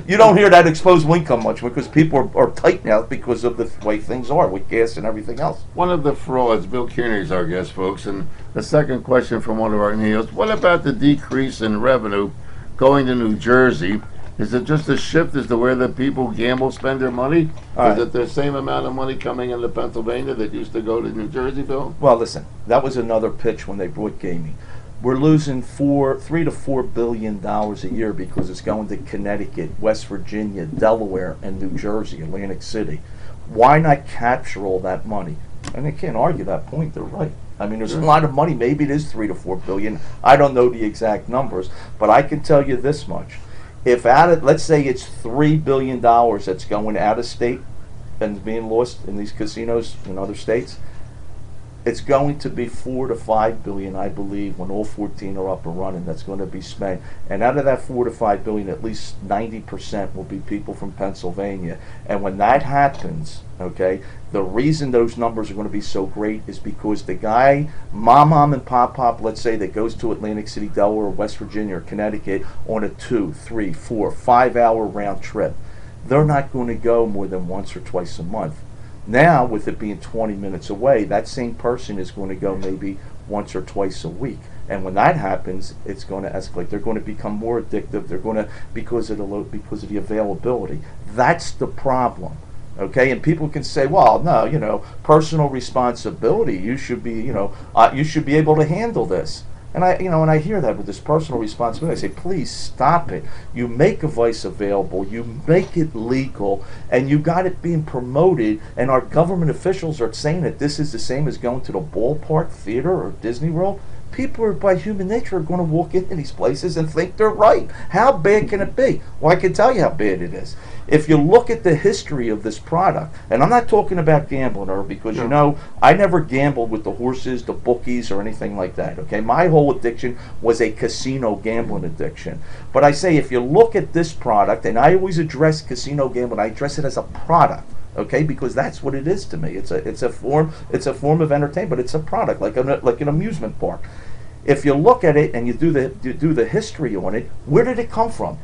you don't hear that exposable income much because people are tight now because of the way things are with gas and everything else. One of the frauds, Bill Kearney is our guest, folks, and the second question from one of our emails, what about the decrease in revenue going to New Jersey? Is it just a shift as to where the people gamble spend their money? Is it the same amount of money coming into Pennsylvania that used to go to New Jersey, Bill? Well, listen, that was another pitch when they brought gaming. We're losing $3 to $4 billion a year because it's going to Connecticut, West Virginia, Delaware, and New Jersey, Atlantic City. Why not capture all that money? And they can't argue that point. They're right. I mean, there's a lot of money. Maybe it is $3 to $4 billion. I don't know the exact numbers, but I can tell you this much: if let's say it's $3 billion that's going out of state and being lost in these casinos in other states, it's going to be $4 to $5 billion, I believe, when all 14 are up and running. That's going to be spent, and out of that $4 to $5 billion, at least 90% will be people from Pennsylvania. And when that happens, okay, the reason those numbers are going to be so great is because the guy, mom and pop, let's say, that goes to Atlantic City, Delaware, West Virginia, or Connecticut on a 2, 3, 4, 5 hour round trip, they're not going to go more than once or twice a month. Now, with it being 20 minutes away, that same person is going to go maybe once or twice a week. And when that happens, it's going to escalate. They're going to become more addictive. They're going to, because of the availability. That's the problem. Okay, and people can say, well, no, personal responsibility. You should be, you should be able to handle this. And I hear that with this personal responsibility. I say, please stop it. You make a vice available, you make it legal, and you got it being promoted, and our government officials are saying that this is the same as going to the ballpark, theater, or Disney World. People are, by human nature, are going to walk into these places and think they're right. How bad can it be? Well, I can tell you how bad it is. If you look at the history of this product, and I'm not talking about gambling, Irv, because I never gambled with the horses, the bookies, or anything like that. Okay, my whole addiction was a casino gambling addiction. But I say, if you look at this product, and I always address casino gambling, I address it as a product. Okay, because that's what it is to me. It's a form of entertainment, but it's a product, like an amusement park. If you look at it and you do the history on it, where did it come from?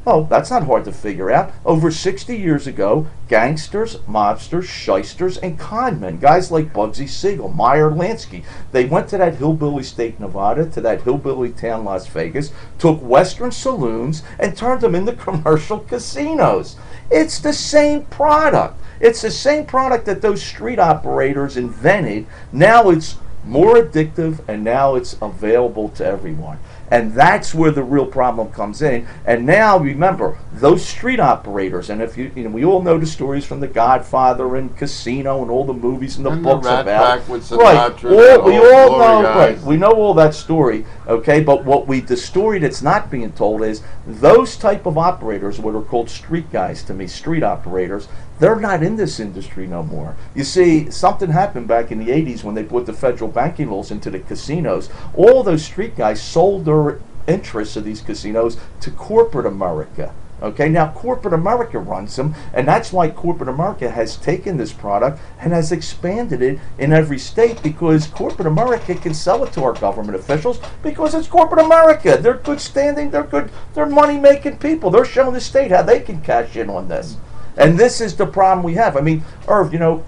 Oh, that's not hard to figure out. Over 60 years ago, gangsters, mobsters, shysters, and conmen, guys like Bugsy Siegel, Meyer Lansky, they went to that hillbilly state Nevada, to that hillbilly town Las Vegas, took Western saloons, and turned them into commercial casinos. It's the same product. It's the same product that those street operators invented. Now it's more addictive, and now it's available to everyone. And that's where the real problem comes in. And now, remember, those street operators, and if we all know the stories from The Godfather and Casino and all the movies and the books the about. Pack with Sinatra, we all know, right? We know all that story, okay? But the story that's not being told is those type of operators, what are called street guys to me, street operators. They're not in this industry no more. You see, something happened back in the 80s when they put the federal banking laws into the casinos. All those street guys sold their interests of these casinos to corporate America. Okay, now corporate America runs them, and that's why corporate America has taken this product and has expanded it in every state, because corporate America can sell it to our government officials because it's corporate America. They're good standing, they're money-making people. They're showing the state how they can cash in on this. And this is the problem we have. I mean, Irv, I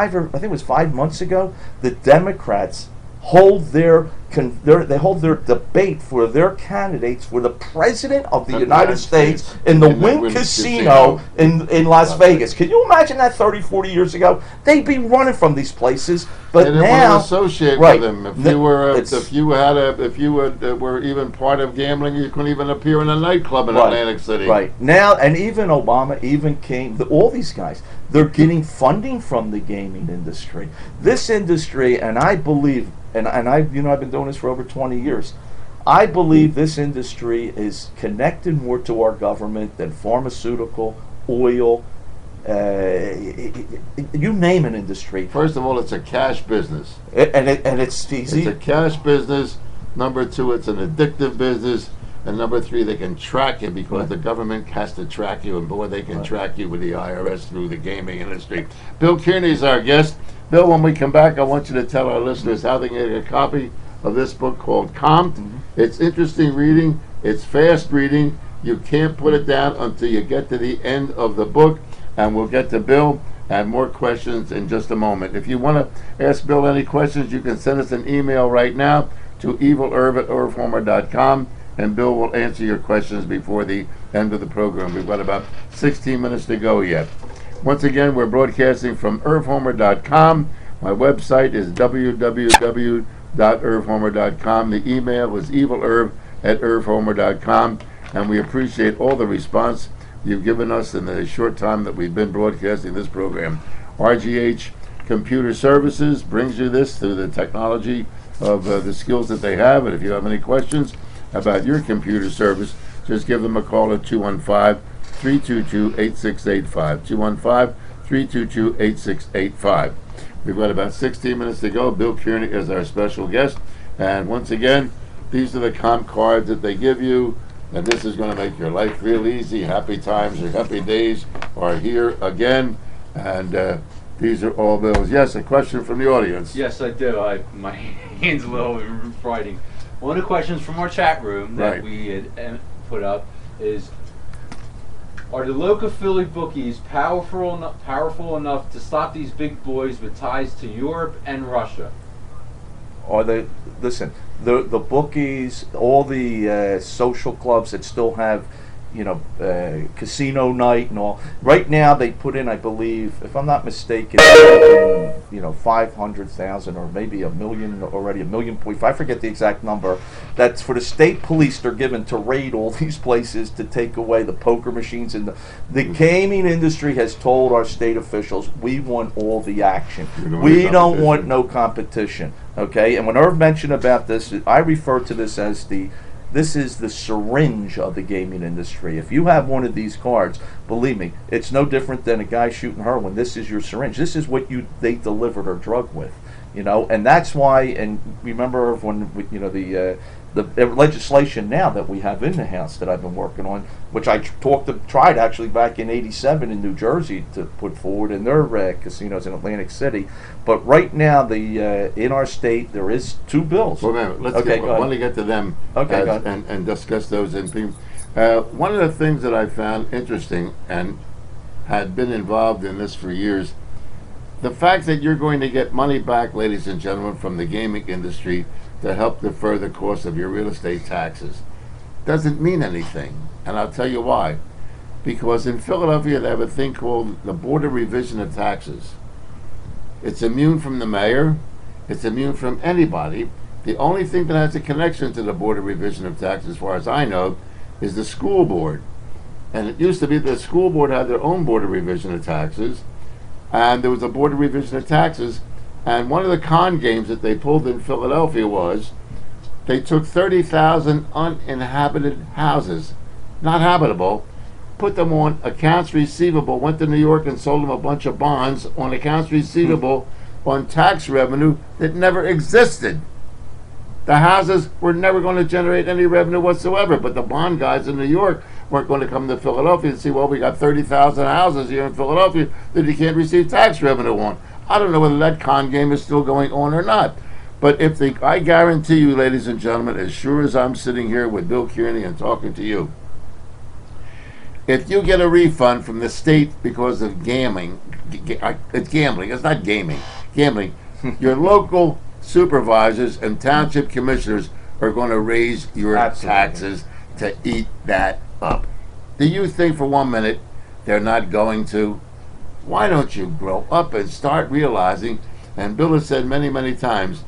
think it was 5 months ago, the Democrats hold their debate for their candidates for the president of the United States in the Wynn Casino in Las Vegas. Can you imagine that 30, 40 years ago? They'd be running from these places, but they didn't now want to associate with them. If you were even part of gambling, you couldn't even appear in a nightclub in Atlantic City. Right now, and even Obama came. All these guys, they're getting funding from the gaming industry. This industry, and I believe. And I've been doing this for over 20 years. I believe this industry is connected more to our government than pharmaceutical, oil, you name an industry. First of all, it's a cash business. And it's easy. It's a cash business. Number two, it's an addictive business. And number three, they can track you because the government has to track you. And boy, they can track you with the IRS through the gaming industry. Bill Kearney is our guest. Bill, when we come back, I want you to tell our listeners how they can get a copy of this book called Comped. It's interesting reading. It's fast reading. You can't put it down until you get to the end of the book. And we'll get to Bill and more questions in just a moment. If you want to ask Bill any questions, you can send us an email right now to evilerv@irvhomer.com, and Bill will answer your questions before the end of the program. We've got about 16 minutes to go yet. Once again, we're broadcasting from irvhomer.com. My website is www.irvhomer.com. The email is evilerv@irvhomer.com. And we appreciate all the response you've given us in the short time that we've been broadcasting this program. RGH Computer Services brings you this through the technology of the skills that they have. And if you have any questions about your computer service, just give them a call at 215-322-8685. 215-322-8685. We've got about 16 minutes to go. Bill Kearney is our special guest. And once again, these are the comp cards that they give you. And this is going to make your life real easy. Happy times or happy days are here again. And these are all Bill's. Yes, a question from the audience. Yes, I do. My hand's a little writing. One of the questions from our chat room that we had put up is, are the local Philly bookies powerful enough to stop these big boys with ties to Europe and Russia? Are they? Listen, the bookies, all the social clubs that still have casino night and all. Right now they put in, I believe, if I'm not mistaken, 500,000 or maybe $1 million already, $1.5 million. I forget the exact number. That's for the state police. They're given to raid all these places to take away the poker machines, and the gaming industry has told our state officials, we want all the action. We don't want no competition. Okay, and when Irv mentioned about this, I refer to this as this is the syringe of the gaming industry. If you have one of these cards, believe me, it's no different than a guy shooting heroin. This is your syringe. This is what they delivered our drug with, and that's why. And remember when the legislation now that we have in the House that I've been working on, which I tried actually back in '87 in New Jersey to put forward in their casinos in Atlantic City. But right now, in our state, there is 2 bills. Well, man, I want to get to them and discuss those. One of the things that I found interesting and had been involved in this for years, the fact that you're going to get money back, ladies and gentlemen, from the gaming industry to help defer the cost of your real estate taxes doesn't mean anything. And I'll tell you why. Because in Philadelphia, they have a thing called the Board of Revision of Taxes. It's immune from the mayor. It's immune from anybody. The only thing that has a connection to the Board of Revision of Taxes, as far as I know, is the school board. And it used to be the school board had their own Board of Revision of Taxes. And there was a Board of Revision of Taxes. And one of the con games that they pulled in Philadelphia was they took 30,000 uninhabited houses, not habitable, put them on accounts receivable, went to New York and sold them a bunch of bonds on accounts receivable on tax revenue that never existed. The houses were never going to generate any revenue whatsoever, but the bond guys in New York weren't going to come to Philadelphia and say, well, we got 30,000 houses here in Philadelphia that you can't receive tax revenue on. I don't know whether that con game is still going on or not. But I guarantee you, ladies and gentlemen, as sure as I'm sitting here with Bill Kearney and talking to you, if you get a refund from the state because of gambling, it's gambling, it's not gaming, gambling, your local supervisors and township commissioners are going to raise your taxes to eat that up. Do you think for 1 minute they're not going to? Why don't you grow up and start realizing, and Bill has said many, many times,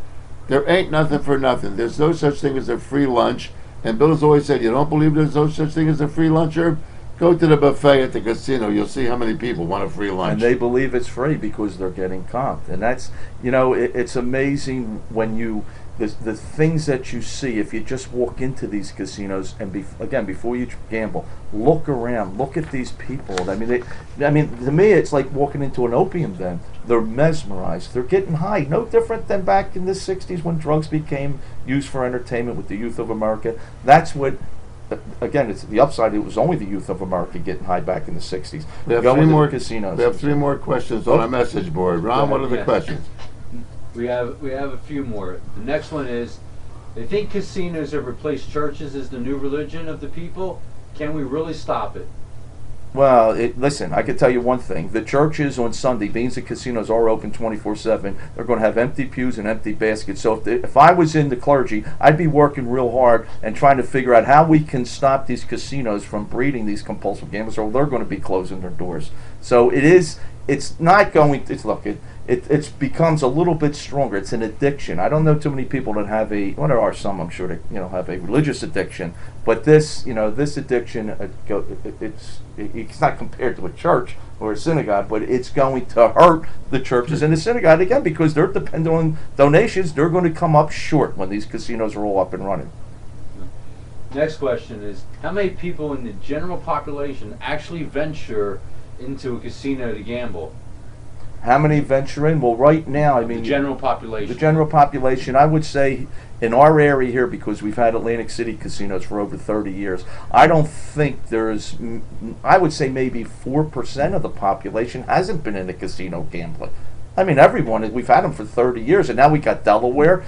there ain't nothing for nothing. There's no such thing as a free lunch. And Bill has always said, you don't believe there's no such thing as a free lunch, Herb? Go to the buffet at the casino. You'll see how many people want a free lunch. And they believe it's free because they're getting comped. And that's, it's amazing when the things that you see, if you just walk into these casinos and before you gamble, look around, look at these people. I mean, to me, it's like walking into an opium den. They're mesmerized. They're getting high. No different than back in the '60s when drugs became used for entertainment with the youth of America. That's what. Again, it's the upside. It was only the youth of America getting high back in the '60s. We have three more casinos. We have 3 more questions on our message board. Ron, what are the questions? We have a few more. The next one is, they think casinos have replaced churches as the new religion of the people. Can we really stop it? Well, listen, I can tell you one thing. The churches on Sunday, being the casinos are open 24/7, they're going to have empty pews and empty baskets. So if I was in the clergy, I'd be working real hard and trying to figure out how we can stop these casinos from breeding these compulsive gamblers, or they're going to be closing their doors. So it's not going to, it becomes a little bit stronger. It's an addiction. I don't know too many people that have there are some, I'm sure, that have a religious addiction, but this addiction, it's not compared to a church or a synagogue, but it's going to hurt the churches and the synagogue again, because they're dependent on donations. They're going to come up short when these casinos are all up and running. Next question is, how many people in the general population actually venture into a casino to gamble? How many venture in? Well, right now, the general population. The general population, I would say, in our area here, because we've had Atlantic City casinos for over 30 years, I don't think I would say maybe 4% of the population hasn't been in a casino gambling. I mean, everyone, we've had them for 30 years, and now we got Delaware.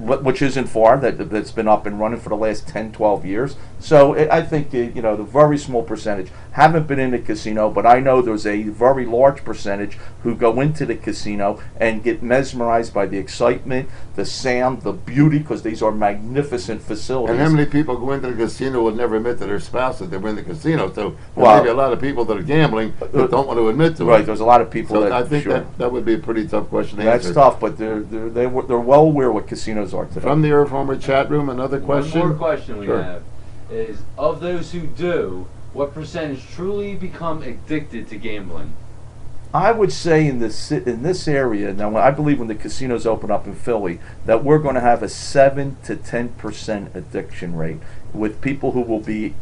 which isn't far, that's been up and running for the last 10, 12 years. So I think the very small percentage haven't been in the casino, but I know there's a very large percentage who go into the casino and get mesmerized by the excitement, the sound, the beauty, because these are magnificent facilities. And how many people go into the casino would never admit to their spouse that they were in the casino? So there may be a lot of people that are gambling that don't want to admit to it. Right, there's a lot of people so that I think sure. that would be a pretty tough question to answer. That's tough, but they're well aware what casinos are today. From the Irv Homer chat room, another question. One more question we Sure. have is, of those who do, what percentage truly become addicted to gambling? I would say in this area, now I believe when the casinos open up in Philly, that we're going to have a 7 to 10% addiction rate with people who will be,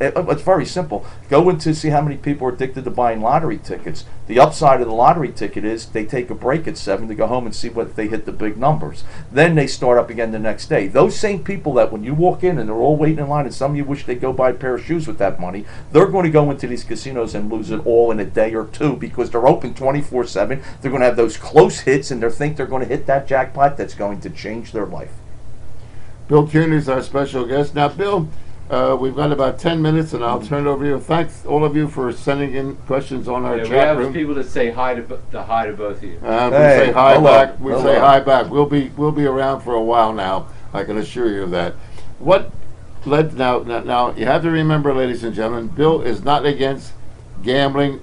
it's very simple. Go in to see how many people are addicted to buying lottery tickets. The upside of the lottery ticket is they take a break at 7 to go home and see what they hit the big numbers. Then they start up again the next day. Those same people that when you walk in and they're all waiting in line and some of you wish they'd go buy a pair of shoes with that money, they're going to go into these casinos and lose it all in a day or two because they're open 24/7. They're going to have those close hits and they think they're going to hit that jackpot that's going to change their life. Bill Kearney is our special guest. Now, Bill, we've got about 10 minutes, and I'll turn it over to you. Thanks, all of you, for sending in questions on our chat room. We have people that say hi to both of you. We say hi hello. back. We Hello. say hi back. We'll be around for a while now. I can assure you of that. What led now? You have to remember, ladies and gentlemen, Bill is not against gambling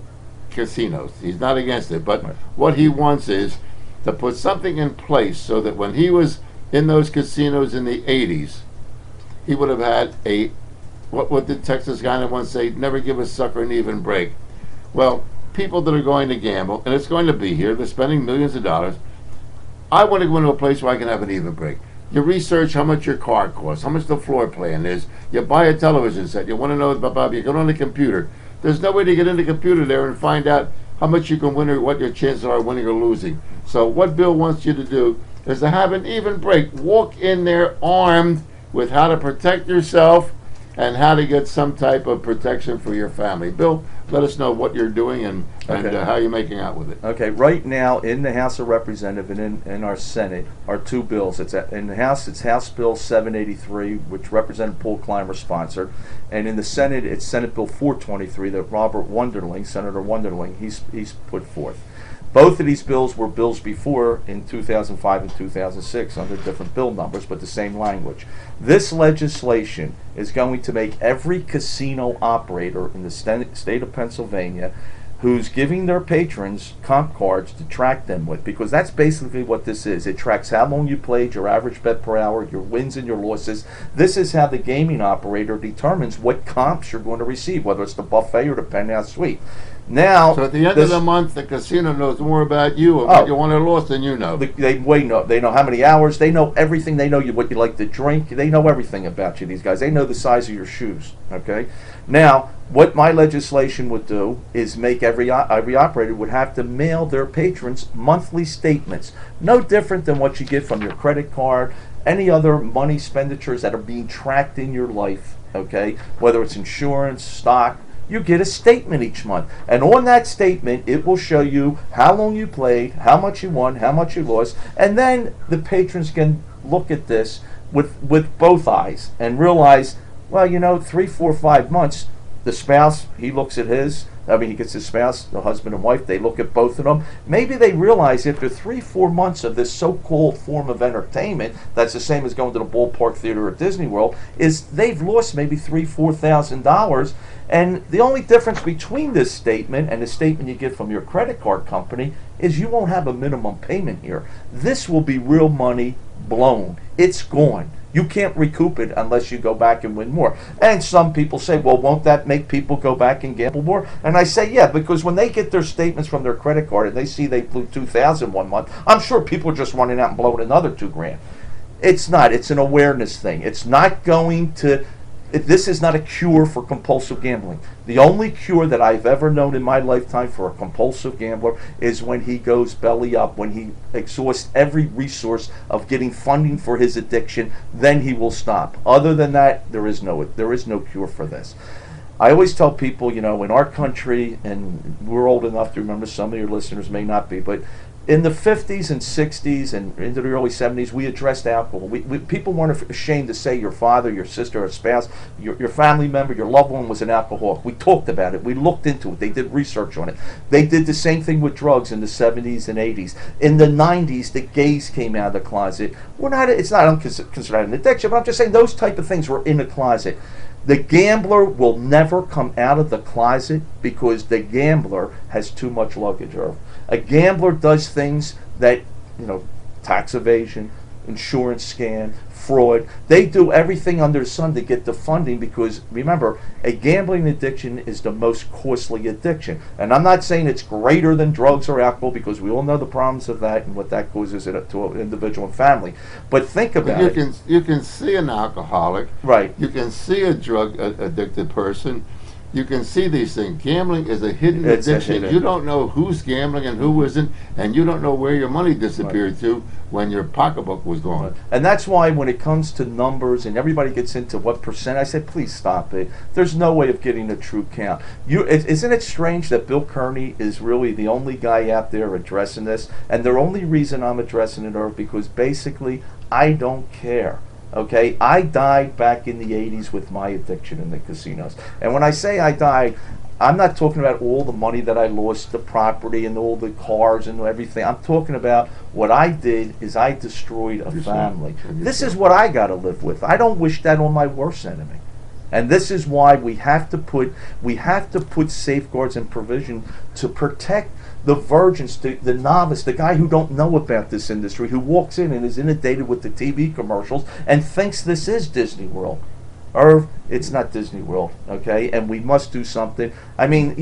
casinos. He's not against it, but what he wants is to put something in place so that when he was in those casinos in the 80s, he would have had what did Texas guy once say? Never give a sucker an even break. Well, people that are going to gamble, and it's going to be here, they're spending millions of dollars. I want to go into a place where I can have an even break. You research how much your car costs, how much the floor plan is. You buy a television set. You want to know about, you go on the computer. There's no way to get in the computer there and find out how much you can win or what your chances are of winning or losing. So what Bill wants you to do is to have an even break. Walk in there armed with how to protect yourself and how to get some type of protection for your family. Bill, let us know what you're doing and how you're making out with it. Okay, right now in the House of Representatives and in our Senate are two bills. In the House, it's House Bill 783, which Representative Paul Clymer sponsored, and in the Senate, it's Senate Bill 423 that Senator Wunderling, he's put forth. Both of these bills were bills before in 2005 and 2006 under different bill numbers, but the same language. This legislation is going to make every casino operator in the state of Pennsylvania who's giving their patrons comp cards to track them with, because that's basically what this is. It tracks how long you played, your average bet per hour, your wins and your losses. This is how the gaming operator determines what comps you're going to receive, whether it's the buffet or the penthouse suite. Now, so at the end of the month, the casino knows more about you and what you won or lost than you know. They know how many hours. They know everything. They know what you like to drink. They know everything about you, these guys. They know the size of your shoes, okay? Now, what my legislation would do is make every operator would have to mail their patrons monthly statements. No different than what you get from your credit card, any other money expenditures that are being tracked in your life, okay? Whether it's insurance, stock, you get a statement each month. And on that statement, it will show you how long you played, how much you won, how much you lost, and then the patrons can look at this with both eyes and realize, well, 3, 4, 5 months, the spouse, he looks at he gets his spouse, the husband and wife, they look at both of them. Maybe they realize after 3, 4 months of this so-called form of entertainment, that's the same as going to the ballpark theater or Disney World, is they've lost maybe $3,000, $4,000. And the only difference between this statement and the statement you get from your credit card company is you won't have a minimum payment here. This will be real money blown. It's gone. You can't recoup it unless you go back and win more. And some people say, well, won't that make people go back and gamble more? And I say, yeah, because when they get their statements from their credit card and they see they blew $2,000 one month, I'm sure people are just running out and blowing another $2,000. It's not. It's an awareness thing. It's not going to... This is not a cure for compulsive gambling. The only cure that I've ever known in my lifetime for a compulsive gambler is when he goes belly up, when he exhausts every resource of getting funding for his addiction, then he will stop. Other than that, there is no cure for this. I always tell people, in our country, and we're old enough to remember, some of your listeners may not be, but in the 50s and 60s and into the early 70s, we addressed alcohol. People weren't ashamed to say your father, your sister, or spouse, your family member, your loved one was an alcoholic. We talked about it. We looked into it. They did research on it. They did the same thing with drugs in the 70s and 80s. In the 90s, the gays came out of the closet. It's not considered an addiction, but I'm just saying those type of things were in the closet. The gambler will never come out of the closet because the gambler has too much luggage. A gambler does things that, tax evasion, insurance scam, fraud. They do everything under the sun to get the funding because, remember, a gambling addiction is the most costly addiction. And I'm not saying it's greater than drugs or alcohol because we all know the problems of that and what that causes to an individual and family. But think about it. You can see an alcoholic. Right. You can see a drug addicted person. You can see these things. Gambling is a hidden addiction. You don't know who's gambling and who isn't, and you don't know where your money disappeared to when your pocketbook was gone. Right. And that's why when it comes to numbers and everybody gets into what percent, I said, please stop it. There's no way of getting a true count. Isn't it strange that Bill Kearney is really the only guy out there addressing this? And the only reason I'm addressing it, Irv, because basically I don't care. Okay, I died back in the 80s with my addiction in the casinos. And when I say I died, I'm not talking about all the money that I lost, the property and all the cars and everything. I'm talking about what I did is I destroyed a family. This is what I got to live with. I don't wish that on my worst enemy. And this is why we have to put safeguards and provision to protect the virgins, the novice, the guy who don't know about this industry, who walks in and is inundated with the TV commercials and thinks this is Disney World. Irv, it's not Disney World, okay? And we must do something. I mean,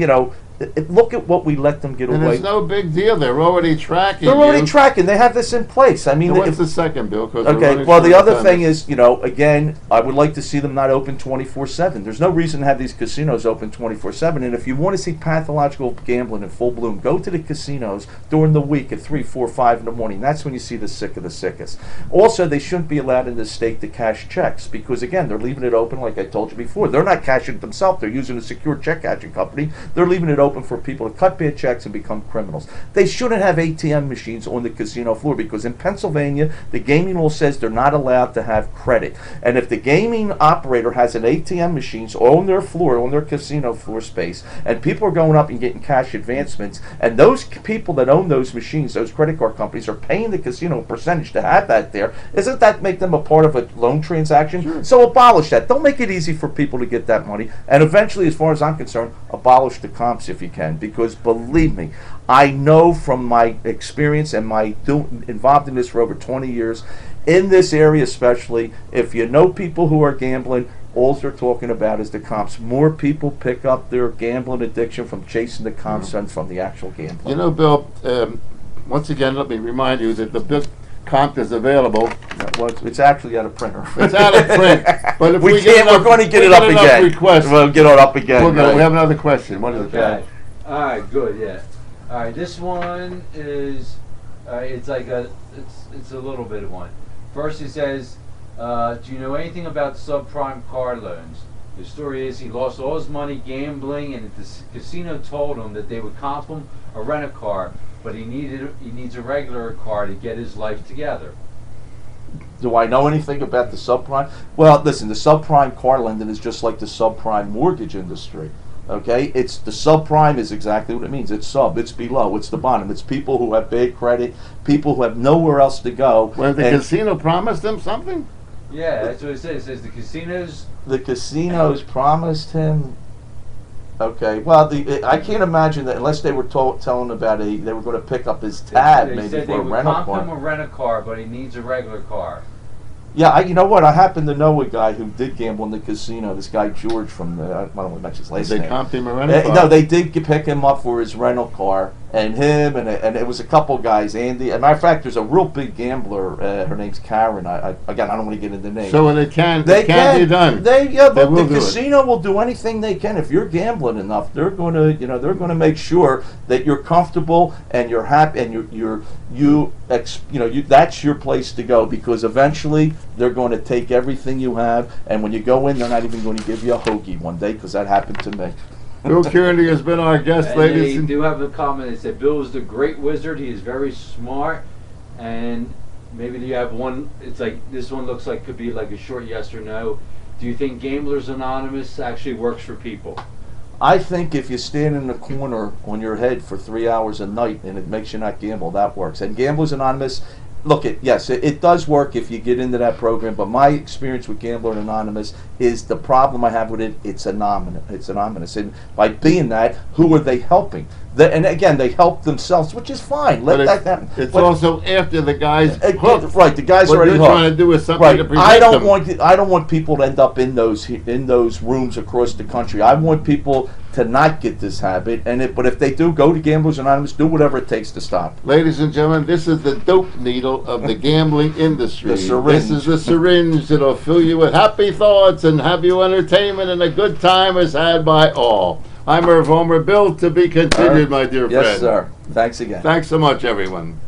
look at what we let them get away. And it's no big deal. They're already tracking. They're already tracking. They have this in place. I mean, so what's the second, Bill? Okay. Well, the other thing is, again, I would like to see them not open 24/7. There's no reason to have these casinos open 24/7. And if you want to see pathological gambling in full bloom, go to the casinos during the week at 3, 4, 5 in the morning. That's when you see the sick of the sickest. Also, they shouldn't be allowed in the state to cash checks because, again, they're leaving it open, like I told you before. They're not cashing it themselves. They're using a secure check cashing company. They're leaving it open for people to cut bad checks and become criminals. They shouldn't have ATM machines on the casino floor because in Pennsylvania, the gaming law says they're not allowed to have credit. And if the gaming operator has an ATM machines on their floor, on their casino floor space, and people are going up and getting cash advancements, and those people that own those machines, those credit card companies, are paying the casino a percentage to have that there, isn't that make them a part of a loan transaction? Sure. So abolish that. Don't make it easy for people to get that money. And eventually, as far as I'm concerned, abolish the comps if you can. Because believe me, I know from my experience and my involved in this for over 20 years, in this area especially, if you know people who are gambling, all they're talking about is the comps. More people pick up their gambling addiction from chasing the comps than from the actual gambling. Bill, once again, let me remind you that the book comp is available. Well, it's actually out of printer. It's out of print. But if we're going to get it up again. We'll get it up again. We have another question. What is it? All right, good, yeah. All right, this one is, it's a little bit of one. First it says, do you know anything about subprime car loans? The story is he lost all his money gambling and the casino told him that they would comp him a rent-a-car, but he needs a regular car to get his life together. Do I know anything about the subprime? Well, listen, the subprime car lending is just like the subprime mortgage industry. Okay, it's the subprime is exactly what it means. It's sub, it's below, it's the bottom. It's people who have bad credit, people who have nowhere else to go. Well, the casino promised them something? Yeah, that's what it says. It says the casinos promised him. Okay, well, I can't imagine that unless they were telling about they were going to pick up his tab they maybe said for a rental car. They would comp him a rent-a-car, but he needs a regular car. Yeah, you know what? I happen to know a guy who did gamble in the casino. This guy George from I don't want to mention his last name. They comped him a rental car? No, they did pick him up for his rental car, and him and it was a couple guys. Andy, as a matter of fact, there's a real big gambler. Her name's Karen. I don't want to get into names. So it can be done. The casino will do anything they can. If you're gambling enough, they're going to make sure that you're comfortable and you're happy and that's your place to go, because eventually they're going to take everything you have, and when you go in, they're not even going to give you a hoagie one day, because that happened to me. Bill Kearney has been our guest, And ladies. they do have a comment. They said Bill is the great wizard. He is very smart. And maybe you have one. It's like this one looks like could be like a short yes or no. Do you think Gamblers Anonymous actually works for people? I think if you stand in the corner on your head for 3 hours a night and it makes you not gamble, that works. And Gamblers Anonymous, look, it does work if you get into that program, but my experience with Gambler Anonymous is the problem I have with it, it's anonymous. And by being that, who are they helping? And again, they help themselves, which is fine. Let that happen. It's also after the guy's hooked. Right, the guy's already hooked. What you're trying to do is something right. to prevent I don't want people to end up in those rooms across the country. I want people to not get this habit. But if they do, go to Gamblers Anonymous. Do whatever it takes to stop. Ladies and gentlemen, this is the dope needle of the gambling industry. The syringe. This is the syringe that'll fill you with happy thoughts and have you entertainment, and a good time is had by all. I'm Irv Homer. Bill, to be continued, my dear friend. Yes, sir. Thanks again. Thanks so much, everyone.